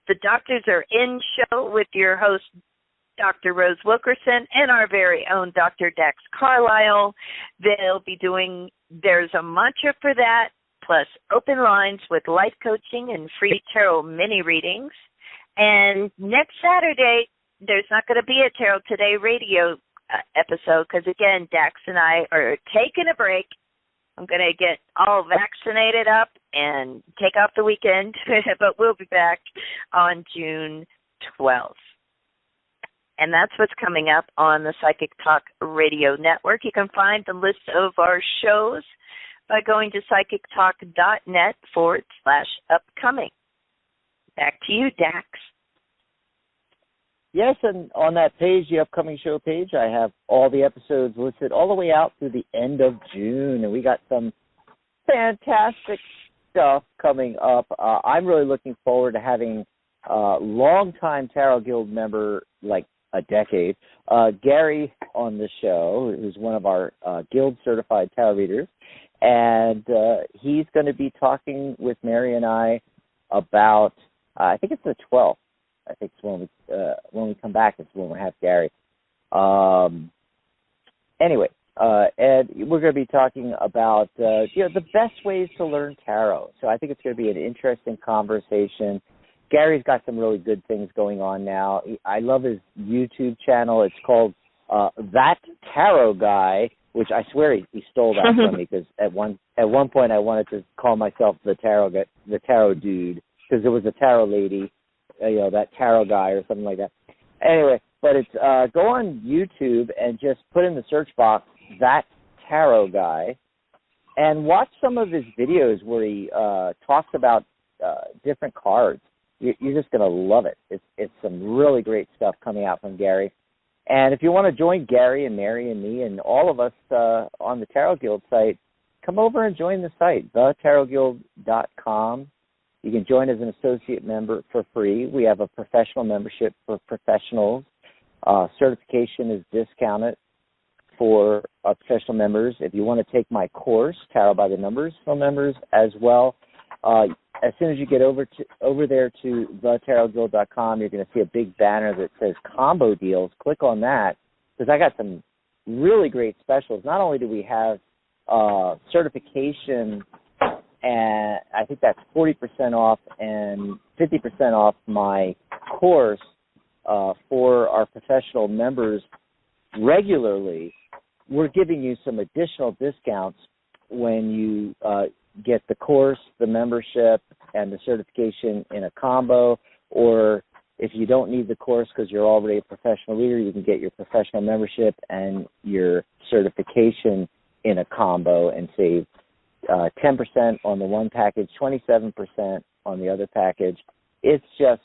Speaker 4: the Doctors Are In show with your host, Dr. Rose Wilkerson, and our very own Dr. Dax Carlisle. They'll be doing, there's a mantra for that, plus open lines with life coaching and free tarot mini readings. And next Saturday, there's not going to be a Tarot Today radio episode because, again, Dax and I are taking a break. I'm going to get all vaccinated up and take off the weekend, but we'll be back on June 12th. And that's what's coming up on the Psychic Talk Radio Network. You can find the list of our shows by going to psychictalk.net/upcoming. Back to you, Dax.
Speaker 3: Yes, and on that page, the upcoming show page, I have all the episodes listed all the way out through the end of June. And we got some fantastic stuff coming up. I'm really looking forward to having longtime Tarot Guild member, like a decade, Gary on the show, who's one of our Guild certified tarot readers, and he's going to be talking with Mary and I about, I think it's the 12th. I think it's when we come back, it's when we'll have Gary. Anyway, and we're going to be talking about the best ways to learn tarot. So I think it's going to be an interesting conversation. Gary's got some really good things going on now. I love his YouTube channel. It's called That Tarot Guy, which I swear he stole that from me, because at one point I wanted to call myself the tarot dude, because there was a tarot lady, that tarot guy or something like that. Anyway, but it's go on YouTube and just put in the search box That Tarot Guy, and watch some of his videos where he talks about different cards. You're just going to love it. It's some really great stuff coming out from Gary. And if you want to join Gary and Mary and me and all of us on the Tarot Guild site, come over and join the site, thetarotguild.com. You can join as an associate member for free. We have a professional membership for professionals. Certification is discounted for professional members. If you want to take my course, Tarot by the Numbers, for members as well, as soon as you get over there to thetarotguild.com, you're going to see a big banner that says combo deals. Click on that, because I got some really great specials. Not only do we have certification, and I think that's 40% off and 50% off my course for our professional members regularly. We're giving you some additional discounts when you get the course, the membership, and the certification in a combo, or if you don't need the course because you're already a professional reader, you can get your professional membership and your certification in a combo and save 10% on the one package, 27% on the other package. It's just,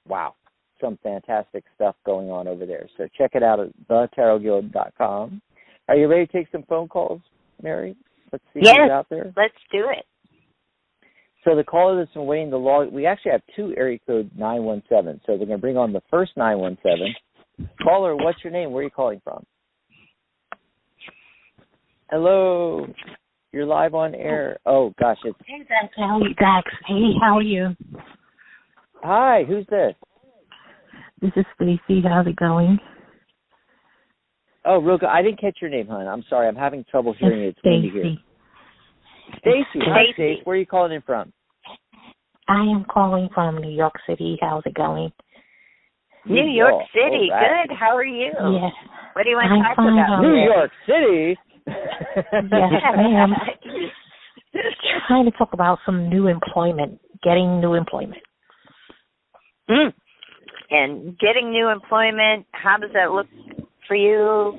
Speaker 3: wow, some fantastic stuff going on over there. So check it out at thetarotguild.com. Are you ready to take some phone calls, Mary? Let's see who's out there.
Speaker 4: Let's do it.
Speaker 3: So the caller that's been waiting the long, we actually have two area code 917. So we're going to bring on the first 917. Caller, what's your name? Where are you calling from? Hello. You're live on air. Oh, gosh.
Speaker 5: Hey, Dax. Hey, how are you?
Speaker 3: Hi. Who's this?
Speaker 5: This is Stacy. How's it going?
Speaker 3: Oh, real good. I didn't catch your name, hon. I'm sorry. I'm having trouble hearing you. It's windy here. Stacy. Hi, Stacy. Where are you calling in from?
Speaker 5: I am calling from New York City. How's it going?
Speaker 4: New York City. Good. How are you?
Speaker 5: Yes.
Speaker 4: What do you want to talk about?
Speaker 3: New York City?
Speaker 5: Yes, I am. Trying to talk about some new employment, getting new employment.
Speaker 4: And getting new employment, how does that look for you?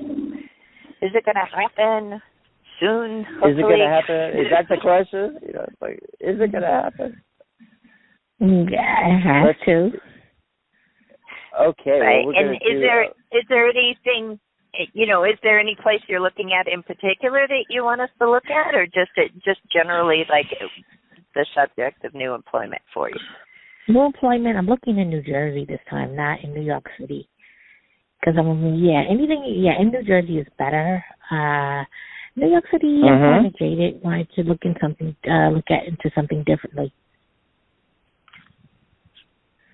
Speaker 4: Is it going to happen soon? Hopefully?
Speaker 3: Is it going to happen? Is that the question? Is it going to happen?
Speaker 5: Yeah, it has to.
Speaker 3: Okay.
Speaker 4: Right.
Speaker 3: Well,
Speaker 4: and is there anything, is there any place you're looking at in particular that you want us to look at, or just generally like the subject of new employment for you?
Speaker 5: New employment, I'm looking in New Jersey this time, not in New York City. Because in New Jersey is better. New York City, I'm kind of jaded. Wanted to look into something differently.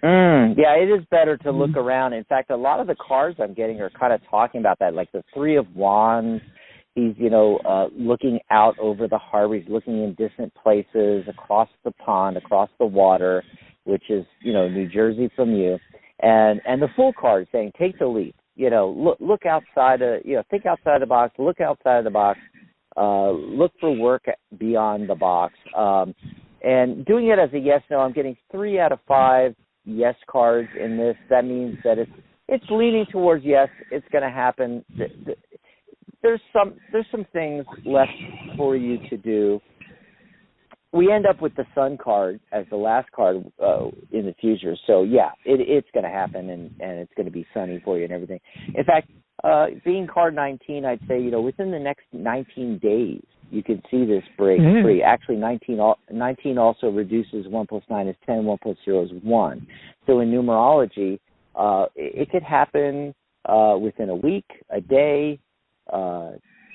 Speaker 3: Yeah, it is better to look around. In fact, a lot of the cards I'm getting are kind of talking about that, like the Three of Wands. He's, looking out over the harbor. He's looking in distant places, across the pond, across the water, which is, New Jersey from you. And the Fool card saying, take the leap. Look outside think outside the box, look outside the box, look for work beyond the box. And doing it as a yes, no, I'm getting 3 out of 5 yes cards in this. That means that it's leaning towards yes, it's going to happen. There's some things left for you to do. We end up with the Sun card as the last card in the future. So, yeah, it's going to happen, and it's going to be sunny for you and everything. In fact, being card 19, I'd say, within the next 19 days, you can see this break free. Actually, 19 also reduces 1 plus 9 is 10, 1 plus 0 is 1. So in numerology, it could happen within a week, a day,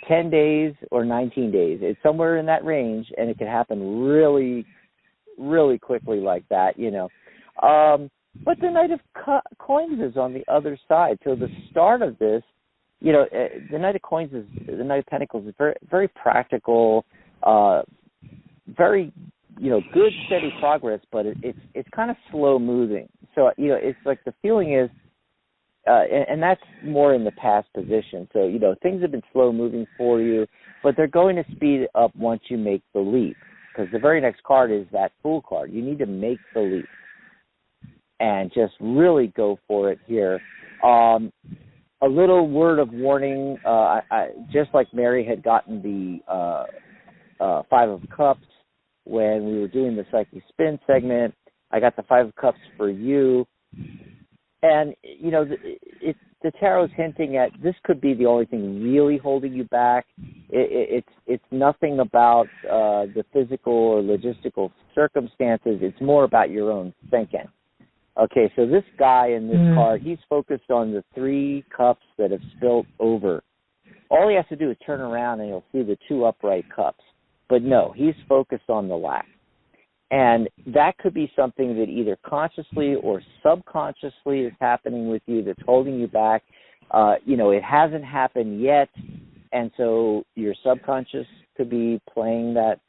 Speaker 3: 10 days, or 19 days. It's somewhere in that range, and it can happen really, really quickly like that, you know. But the Knight of Coins is on the other side. So the start of this, you know, the Knight of Coins is, the Knight of Pentacles is very, very practical, very, you know, good, steady progress, but it's kind of slow moving. So, you know, it's like the feeling is, and that's more in the past position. So, you know, things have been slow moving for you, but they're going to speed up once you make the leap. Because the very next card is that Fool card. You need to make the leap and just really go for it here. A little word of warning, just like Mary had gotten the Five of Cups when we were doing the Psychic Spin segment, I got the Five of Cups for you. And, you know, the tarot's hinting at this could be the only thing really holding you back. It's nothing about the physical or logistical circumstances. It's more about your own thinking. Okay, so this guy in this card, he's focused on the 3 cups that have spilled over. All he has to do is turn around and he'll see the 2 upright cups. But no, he's focused on the lack. And that could be something that either consciously or subconsciously is happening with you that's holding you back. You know, it hasn't happened yet, and so your subconscious could be playing that,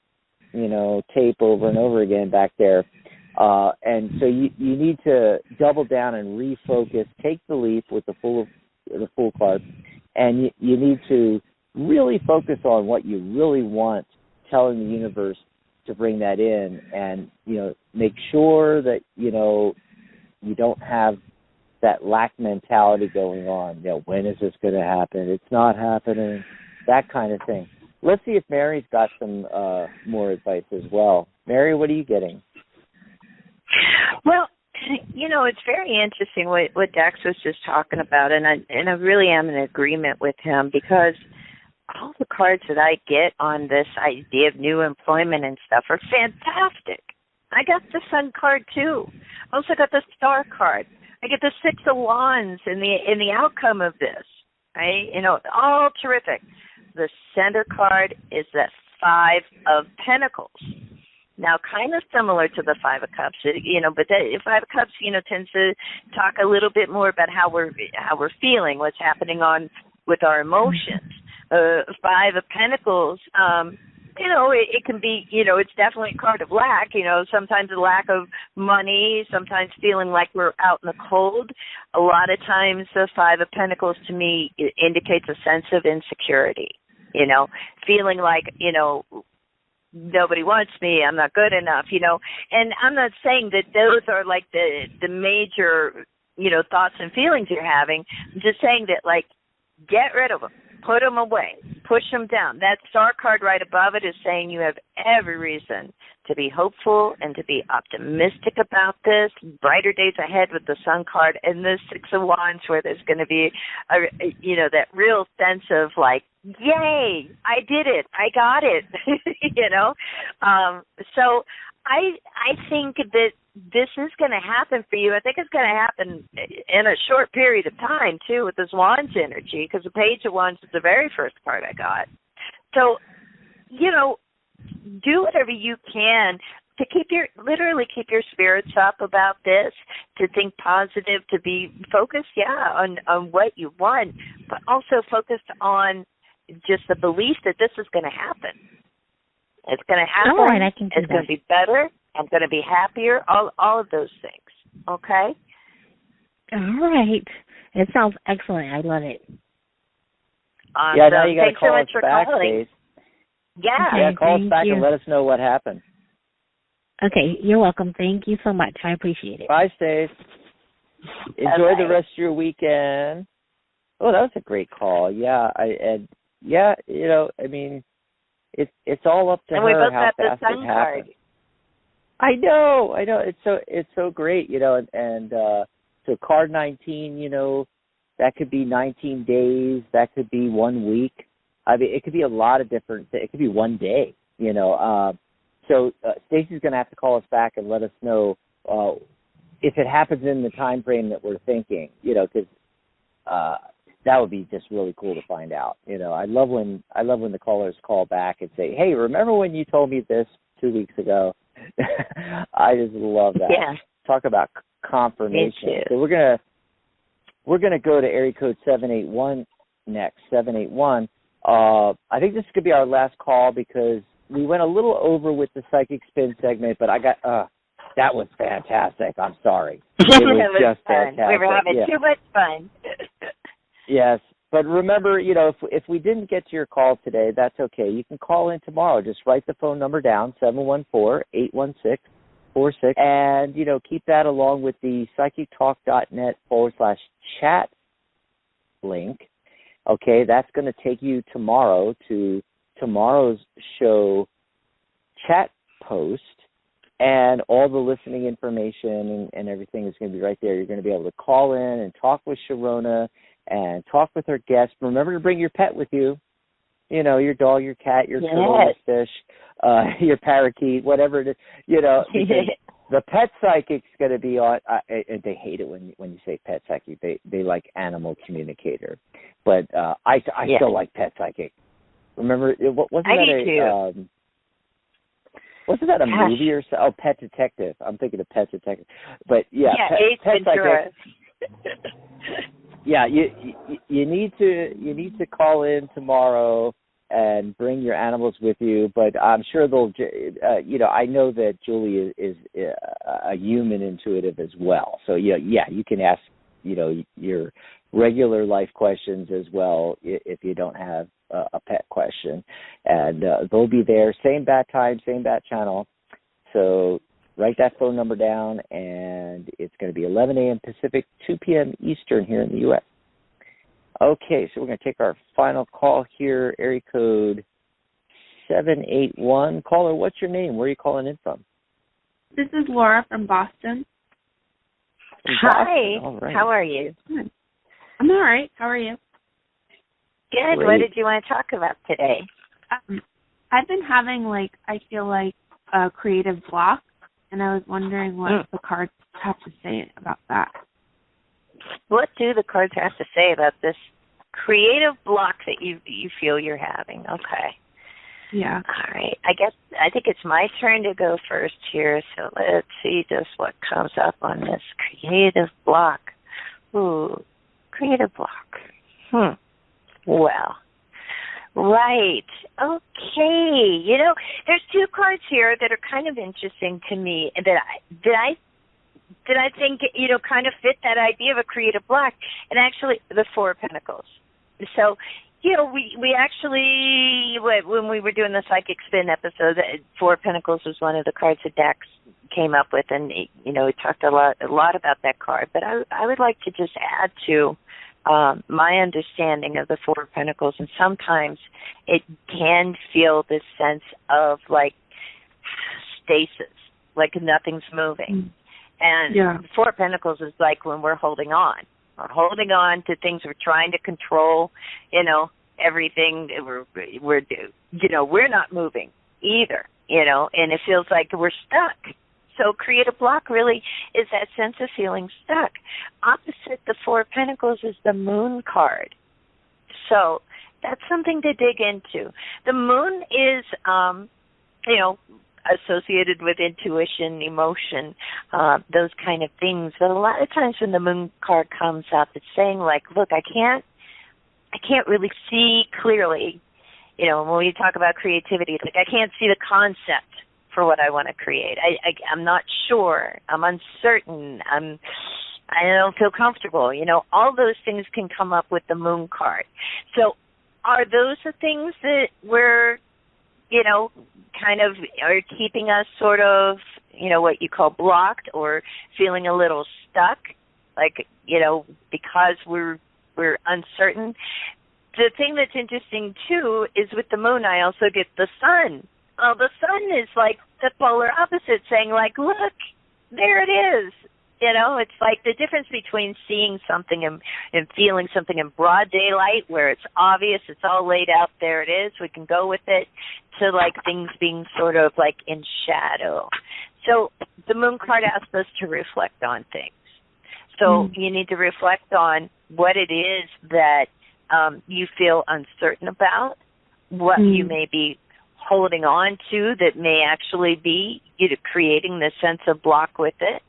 Speaker 3: you know, tape over and over again back there. And so you need to double down and refocus, take the leap with the Fool card, and you need to really focus on what you really want, telling the universe to bring that in, and, you know, make sure that, you know, you don't have that lack mentality going on. You know, when is this going to happen? It's not happening, that kind of thing. Let's see if Mary's got some more advice as well. Mary, what are you getting?
Speaker 4: Well, you know, it's very interesting what Dax was just talking about, and I really am in agreement with him, because all the cards that I get on this idea of new employment and stuff are fantastic. I got the Sun card too. I also got the Star card. I get the 6 of Wands in the outcome of this. Right? You know, all terrific. The center card is the 5 of Pentacles. Now, kind of similar to the 5 of Cups, you know, but the 5 of Cups, you know, tends to talk a little bit more about how we're feeling, what's happening on with our emotions. 5 of Pentacles, you know, it can be, you know, it's definitely a card of lack, you know, sometimes a lack of money, sometimes feeling like we're out in the cold. A lot of times the 5 of Pentacles to me indicates a sense of insecurity, you know, feeling like, you know, nobody wants me, I'm not good enough, you know. And I'm not saying that those are like the major, you know, thoughts and feelings you're having. I'm just saying that, like, get rid of them. Put them away. Push them down. That Star card right above it is saying you have every reason to be hopeful and to be optimistic about this. Brighter days ahead with the Sun card and the 6 of Wands, where there's going to be, you know, that real sense of like, yay, I did it. I got it. You know? So I think that this is going to happen for you. I think it's going to happen in a short period of time, too, with this Wands energy, because the Page of Wands is the very first card I got. So, you know, do whatever you can to keep your spirits up about this, to think positive, to be focused, on what you want, but also focused on just the belief that this is going to happen. It's going to happen.
Speaker 5: All right, I can do
Speaker 4: it's going to be better. I'm going to be happier. All of those things. Okay?
Speaker 5: All right. It sounds excellent. I love it.
Speaker 4: Awesome.
Speaker 3: Yeah, now you got to
Speaker 4: Thanks
Speaker 3: call
Speaker 4: so
Speaker 3: us
Speaker 4: much for
Speaker 3: back,
Speaker 4: calling.
Speaker 3: Stace.
Speaker 4: Yeah.
Speaker 5: Okay,
Speaker 3: Yeah, call us back
Speaker 5: you.
Speaker 3: and let us know what happened.
Speaker 5: Okay, you're welcome. Thank you so much. I appreciate it.
Speaker 3: Bye, Stace. Enjoy the rest of your weekend. Oh, that was a great call. Yeah, you know, I mean, it's all up to
Speaker 4: and
Speaker 3: her
Speaker 4: we both
Speaker 3: how
Speaker 4: got the
Speaker 3: fast
Speaker 4: Sun
Speaker 3: it
Speaker 4: card.
Speaker 3: happens. I know. It's so great, you know, and so card 19, you know, that could be 19 days, that could be 1 week. I mean, it could be a lot of different. It could be one day. So Stacy's going to have to call us back and let us know if it happens in the time frame that we're thinking. Because that would be just really cool to find out. I love when the callers call back and say, "Hey, remember when you told me this 2 weeks ago?" I just love that.
Speaker 4: Yeah.
Speaker 3: Talk about confirmation. So we're gonna go to area code 781 next. 781. I think this could be our last call because we went a little over with the psychic spin segment, but I got that was fantastic. I'm sorry. It was just
Speaker 4: fun.
Speaker 3: fantastic.
Speaker 4: We were having too much fun.
Speaker 3: Yes. But remember, if we didn't get to your call today, that's okay. You can call in tomorrow. Just write the phone number down, 714-816-46, and, keep that along with the psychictalk.net/chat link. Okay, that's going to take you tomorrow to tomorrow's show chat post, and all the listening information and everything is going to be right there. You're going to be able to call in and talk with Sharona and talk with her guests. Remember to bring your pet with you. Your dog, your cat, your turtle, your fish, your parakeet, whatever it is. The pet psychic's going to be on. And they hate it when you say pet psychic. They like animal communicator, but I still like pet psychic. Remember, wasn't that a movie or so? Oh, Pet Detective. I'm thinking of Pet Detective, but Pet Psychic. Yeah, you need to call in tomorrow and bring your animals with you. But I'm sure they'll. I know that Julie is a human intuitive as well. So you can ask your regular life questions as well if you don't have a pet question, and they'll be there. Same bat time, same bat channel. So write that phone number down, and it's going to be 11 a.m. Pacific, 2 p.m. Eastern here in the U.S. Okay, so we're going to take our final call here, area code 781. Caller, what's your name? Where are you calling in from?
Speaker 6: This is Laura from Boston.
Speaker 4: Hi.
Speaker 3: All right.
Speaker 4: How are you?
Speaker 6: Good. I'm all right. How are you?
Speaker 4: Good.
Speaker 3: Great.
Speaker 4: What did you want to talk about today?
Speaker 6: I've been having, I feel like a creative block, and I was wondering what the cards have to say about that.
Speaker 4: What do the cards have to say about this creative block that you feel you're having? Okay.
Speaker 6: Yeah.
Speaker 4: All right. I think it's my turn to go first here, so let's see just what comes up on this creative block. Ooh, creative block. Well, right. Okay. There's two cards here that are kind of interesting to me that I think, kind of fit that idea of a creative block, and actually the Four of Pentacles. So, we actually, when we were doing the Psychic Spin episode, Four of Pentacles was one of the cards that Dax came up with, and, we talked a lot about that card. But I would like to just add to my understanding of the Four of Pentacles, and sometimes it can feel this sense of, stasis, like nothing's moving. And the Four of Pentacles is like when we're holding on. We're holding on to things. We're trying to control, everything. We're not moving either, and it feels like we're stuck. So creative block really is that sense of feeling stuck. Opposite the Four of Pentacles is the Moon card. So that's something to dig into. The Moon is, associated with intuition, emotion, those kind of things. But a lot of times when the Moon card comes up, it's saying look, I can't really see clearly. When we talk about creativity, I can't see the concept for what I want to create. I'm not sure. I'm uncertain. I don't feel comfortable. All those things can come up with the Moon card. So are those the things that we're kind of are keeping us sort of, what you call blocked or feeling a little stuck, because we're uncertain? The thing that's interesting, too, is with the Moon, I also get the Sun. Oh, the Sun is like the polar opposite, saying, look, there it is. You know, it's like the difference between seeing something and feeling something in broad daylight where it's obvious, it's all laid out, there it is, we can go with it, to like things being sort of like in shadow. So the moon card asks us to reflect on things. So you need to reflect on what it is that you feel uncertain about, what you may be holding on to that may actually be creating this sense of block with it.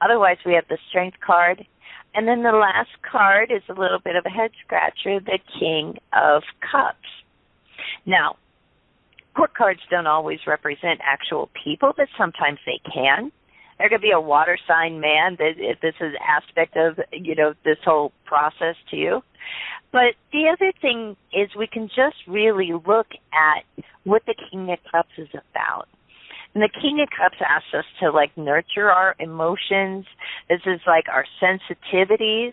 Speaker 4: Otherwise, we have the Strength card. And then the last card is a little bit of a head-scratcher, the King of Cups. Now, court cards don't always represent actual people, but sometimes they can. There could be a water sign man that this is aspect of, this whole process to you. But the other thing is we can just really look at what the King of Cups is about. And the King of Cups asks us to, like, nurture our emotions. This is, like, our sensitivities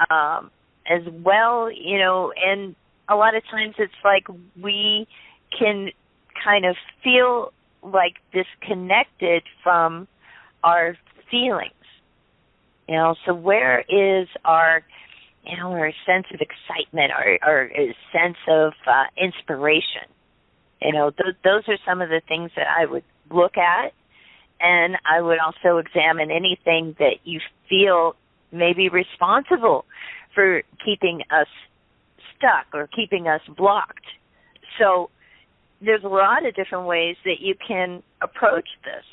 Speaker 4: as well, and a lot of times it's like we can kind of feel, like, disconnected from our feelings. So where is our our sense of excitement, or sense of inspiration? Those are some of the things that I would look at, and I would also examine anything that you feel may be responsible for keeping us stuck or keeping us blocked. So there's a lot of different ways that you can approach this.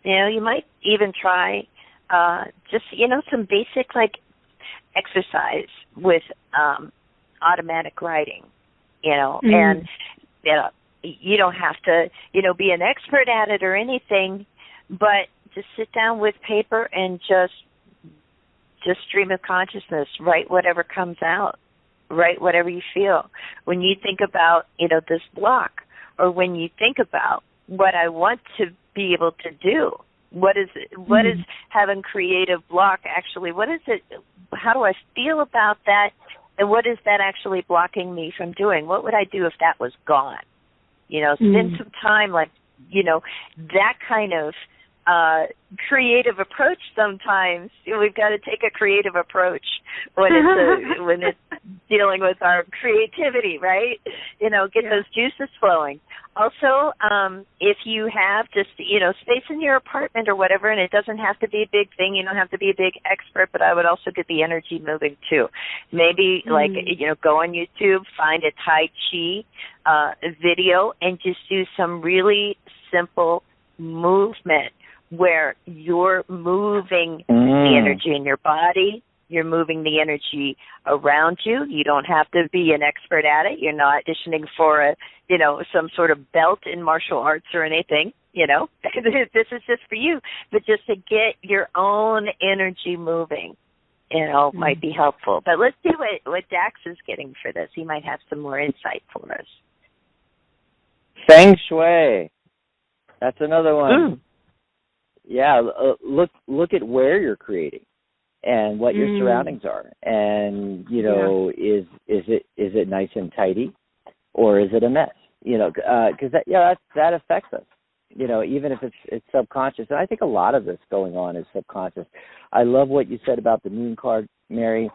Speaker 4: You might even try just, some basic, like, exercise with automatic writing, and you don't have to, be an expert at it or anything, but just sit down with paper and just stream of consciousness, write whatever comes out, write whatever you feel. When you think about, this block, or when you think about what I want to be able to do, what is having creative block actually, what is it, how do I feel about that, and what is that actually blocking me from doing? What would I do if that was gone? Spend some time, like, that kind of creative approach sometimes. We've got to take a creative approach when it's dealing with our creativity, right? Get those juices flowing. Also, if you have just, space in your apartment or whatever, and it doesn't have to be a big thing, you don't have to be a big expert, but I would also get the energy moving too. Maybe, like, go on YouTube, find a Tai Chi video, and just do some really simple movement where you're moving the energy in your body, you're moving the energy around you. You don't have to be an expert at it. You're not auditioning for some sort of belt in martial arts or anything, This is just for you. But just to get your own energy moving, might be helpful. But let's see what Dax is getting for this. He might have some more insight for us.
Speaker 3: Feng Shui. That's another one. Yeah, look at where you're creating and what your surroundings are, and is it nice and tidy, or is it a mess? Because that affects us. Even if it's subconscious, and I think a lot of this going on is subconscious. I love what you said about the moon card, Mary,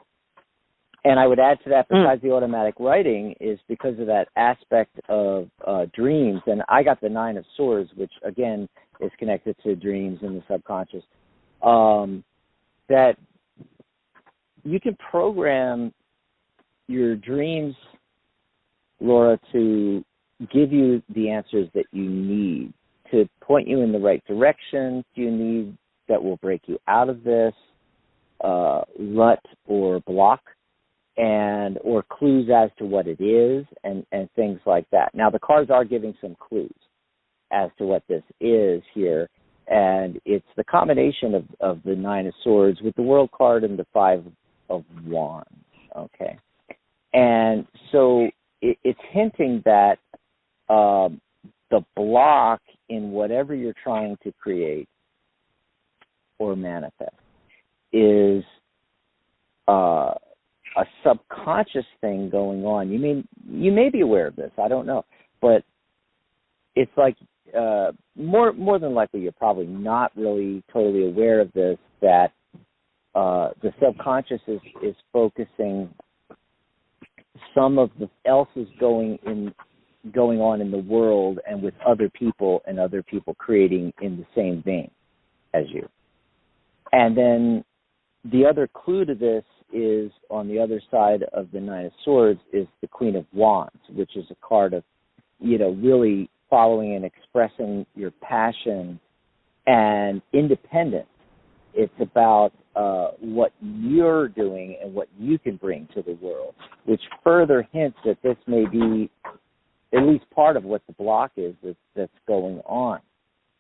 Speaker 3: and I would add to that, besides the automatic writing, is because of that aspect of dreams, and I got the 9 of Swords, which again is connected to dreams and the subconscious, that you can program your dreams, Laura, to give you the answers that you need, to point you in the right direction you need that will break you out of this rut or block, or clues as to what it is, and things like that. Now, the cards are giving some clues as to what this is here, and it's the combination of the 9 of Swords with the World card and the 5 of Wands, okay? And so it's hinting that the block in whatever you're trying to create or manifest is a subconscious thing going on. You may be aware of this, I don't know, but it's like more than likely you're probably not really totally aware of this, that the subconscious is focusing some of the else is going on in the world and with other people, and other people creating in the same vein as you. And then the other clue to this is on the other side of the Nine of Swords is the Queen of Wands, which is a card of, really following and expressing your passion and independence. It's about what you're doing and what you can bring to the world, which further hints that this may be at least part of what the block is that's going on.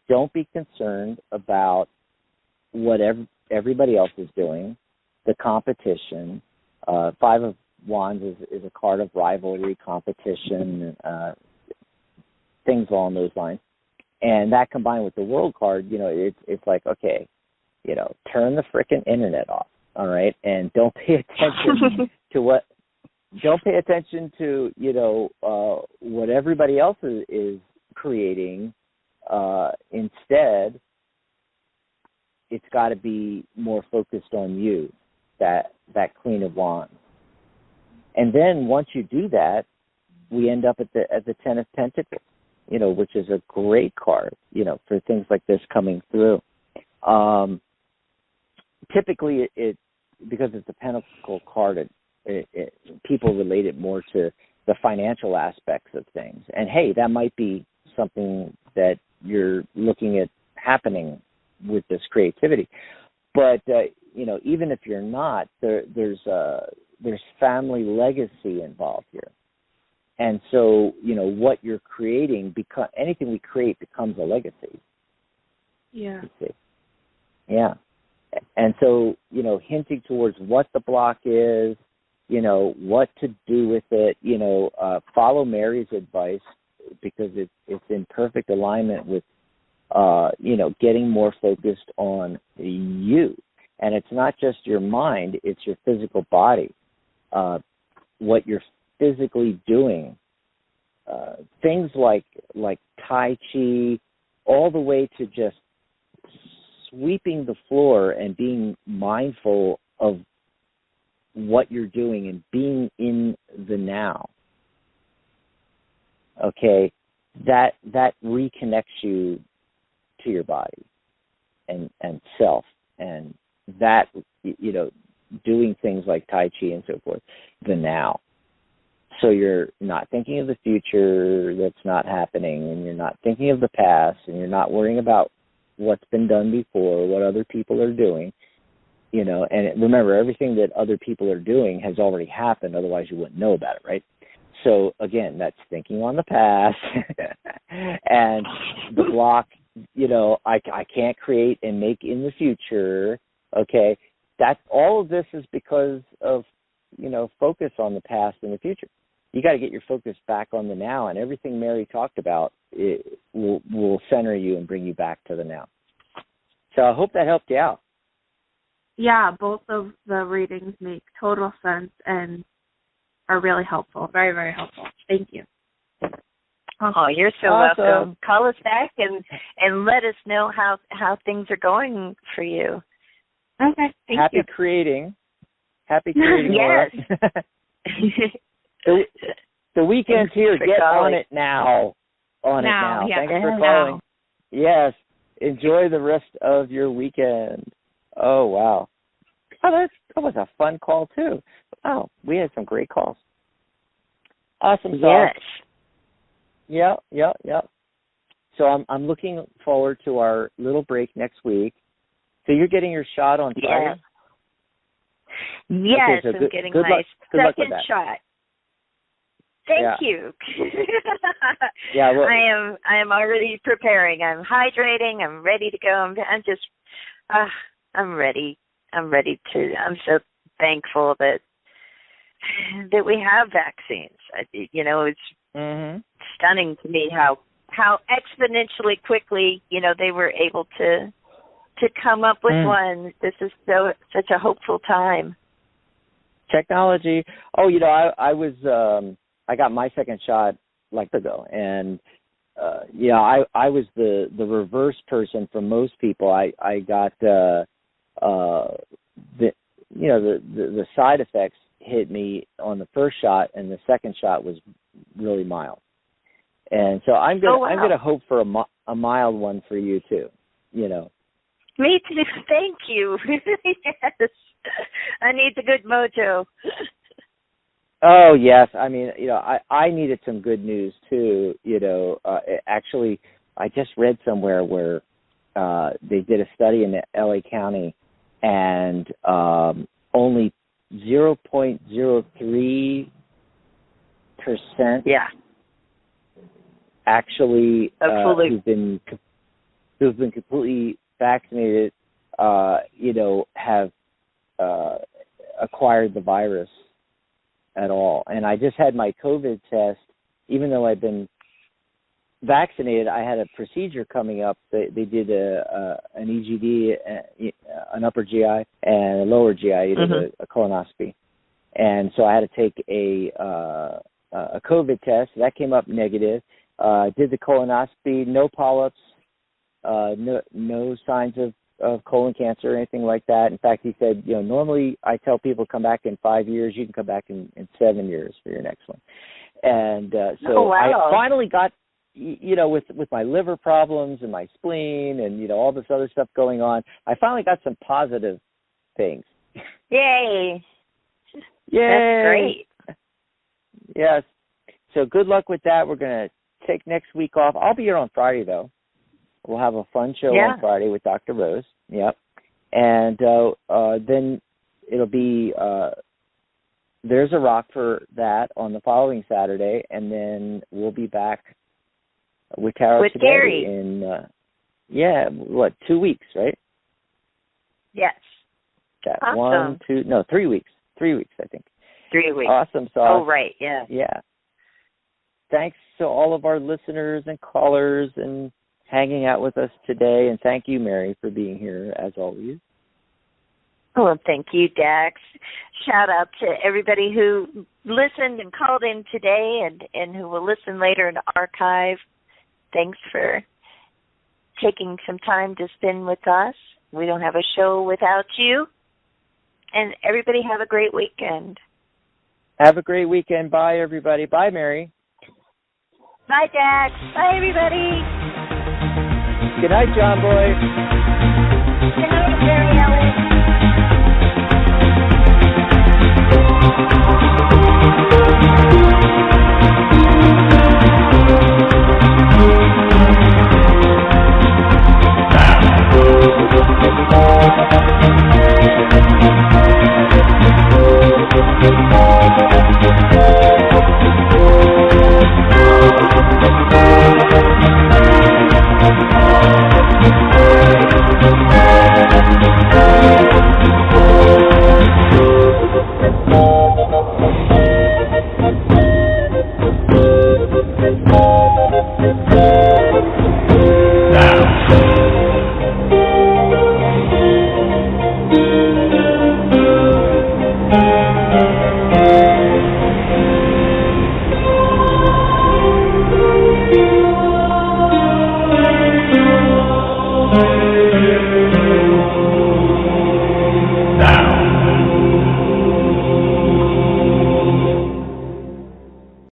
Speaker 3: Don't be concerned about what everybody else is doing, the competition. Five of Wands is a card of rivalry, competition, things along those lines. And that combined with the World card, it's like, okay, turn the frickin' internet off, all right? And don't pay attention to what what everybody else is creating. Instead, it's got to be more focused on you, that Queen of Wands. And then once you do that, we end up at the Ten of Pentacles, which is a great card, for things like this coming through. Typically, because it's a pentacle card, people relate it more to the financial aspects of things. And hey, that might be something that you're looking at happening with this creativity. But even if you're not, there's family legacy involved here. And so, what you're creating, anything we create becomes a legacy.
Speaker 6: Yeah.
Speaker 3: Yeah. And so, hinting towards what the block is, what to do with it, follow Mary's advice, because it's in perfect alignment with, getting more focused on you. And it's not just your mind, it's your physical body, what you're physically doing. Things like Tai Chi, all the way to just sweeping the floor and being mindful of what you're doing and being in the now. Okay, that reconnects you to your body and self, and that, doing things like Tai Chi and so forth, the now. So you're not thinking of the future that's not happening, and you're not thinking of the past, and you're not worrying about what's been done before, what other people are doing, and remember, everything that other people are doing has already happened, otherwise you wouldn't know about it, right? So again, that's thinking on the past, and the block, I can't create and make in the future, okay? That's all of this is because of, focus on the past and the future. You got to get your focus back on the now, and everything Mary talked about will center you and bring you back to the now. So I hope that helped you out.
Speaker 6: Yeah, both of the readings make total sense and are really helpful. Very, very helpful. Thank you.
Speaker 4: Oh, you're so
Speaker 3: awesome.
Speaker 4: Welcome. Call us back and let us know how things are going for you.
Speaker 6: Okay, thank
Speaker 3: Happy
Speaker 6: you.
Speaker 3: creating. Happy creating.
Speaker 4: Yes.
Speaker 3: The weekend's here. Get
Speaker 4: calling.
Speaker 3: on it now. On it now.
Speaker 6: Yeah.
Speaker 3: Thanks for calling. Yes. Enjoy the rest of your weekend. Oh, wow. Oh, that was a fun call, too. Wow, we had some great calls. Awesome sauce.
Speaker 4: Yes.
Speaker 3: Yep. So I'm looking forward to our little break next week. So you're getting your shot on Friday?
Speaker 4: Yes,
Speaker 3: okay, so
Speaker 4: I'm getting
Speaker 3: good
Speaker 4: my
Speaker 3: luck
Speaker 4: second
Speaker 3: with that.
Speaker 4: shot. Thank you.
Speaker 3: Yeah, well,
Speaker 4: I am already preparing. I'm hydrating. I'm ready to go. I'm ready. I'm so thankful that we have vaccines. It's stunning to me how exponentially quickly, they were able to come up with one. This is such a hopeful time.
Speaker 3: Technology. Oh, I was I got my second shot like ago, and I was the reverse person from most people. I got the side effects hit me on the first shot, and the second shot was really mild. And so I'm gonna hope for a mild one for you too. You know.
Speaker 4: Me too. Thank you. Yes, I need the good mojo.
Speaker 3: Oh yes, I mean, I needed some good news too. Actually, I just read somewhere where they did a study in LA County, and only 0.03% actually who've been completely vaccinated, have acquired the virus at all. And I just had my COVID test. Even though I've been vaccinated, I had a procedure coming up. They did an EGD, an upper GI and a lower GI, a colonoscopy. And so I had to take a COVID test. That came up negative. Did the colonoscopy, no polyps, no signs of colon cancer or anything like that. In fact, he said, normally I tell people come back in 5 years. You can come back in 7 years for your next one. And I finally got, with my liver problems and my spleen and, all this other stuff going on, I finally got some positive things.
Speaker 4: Yay.
Speaker 3: Yay.
Speaker 4: That's great.
Speaker 3: Yes. So good luck with that. We're going to take next week off. I'll be here on Friday, though. We'll have a fun show on Friday with Dr. Rose. Yep. And then it'll be There's a Rock for that on the following Saturday, and then we'll be back with Tarot
Speaker 4: with
Speaker 3: today
Speaker 4: Gary.
Speaker 3: in 2 weeks, right?
Speaker 4: Yes.
Speaker 3: Awesome. 3 weeks. 3 weeks, I think.
Speaker 4: 3 weeks.
Speaker 3: Awesome sauce.
Speaker 4: Oh, right, yeah.
Speaker 3: Yeah. Thanks to all of our listeners and callers and hanging out with us today, and thank you, Mary, for being here as always.
Speaker 4: Well, thank you, Dax. Shout out to everybody who listened and called in today and who will listen later in the archive. Thanks for taking some time to spend with us. We don't have a show without you. And everybody have a great weekend.
Speaker 3: Have a great weekend. Bye, everybody. Bye, Mary.
Speaker 4: Bye, Dax. Bye, everybody.
Speaker 3: Good night, John Boy.
Speaker 4: Good night, Mary Ellen.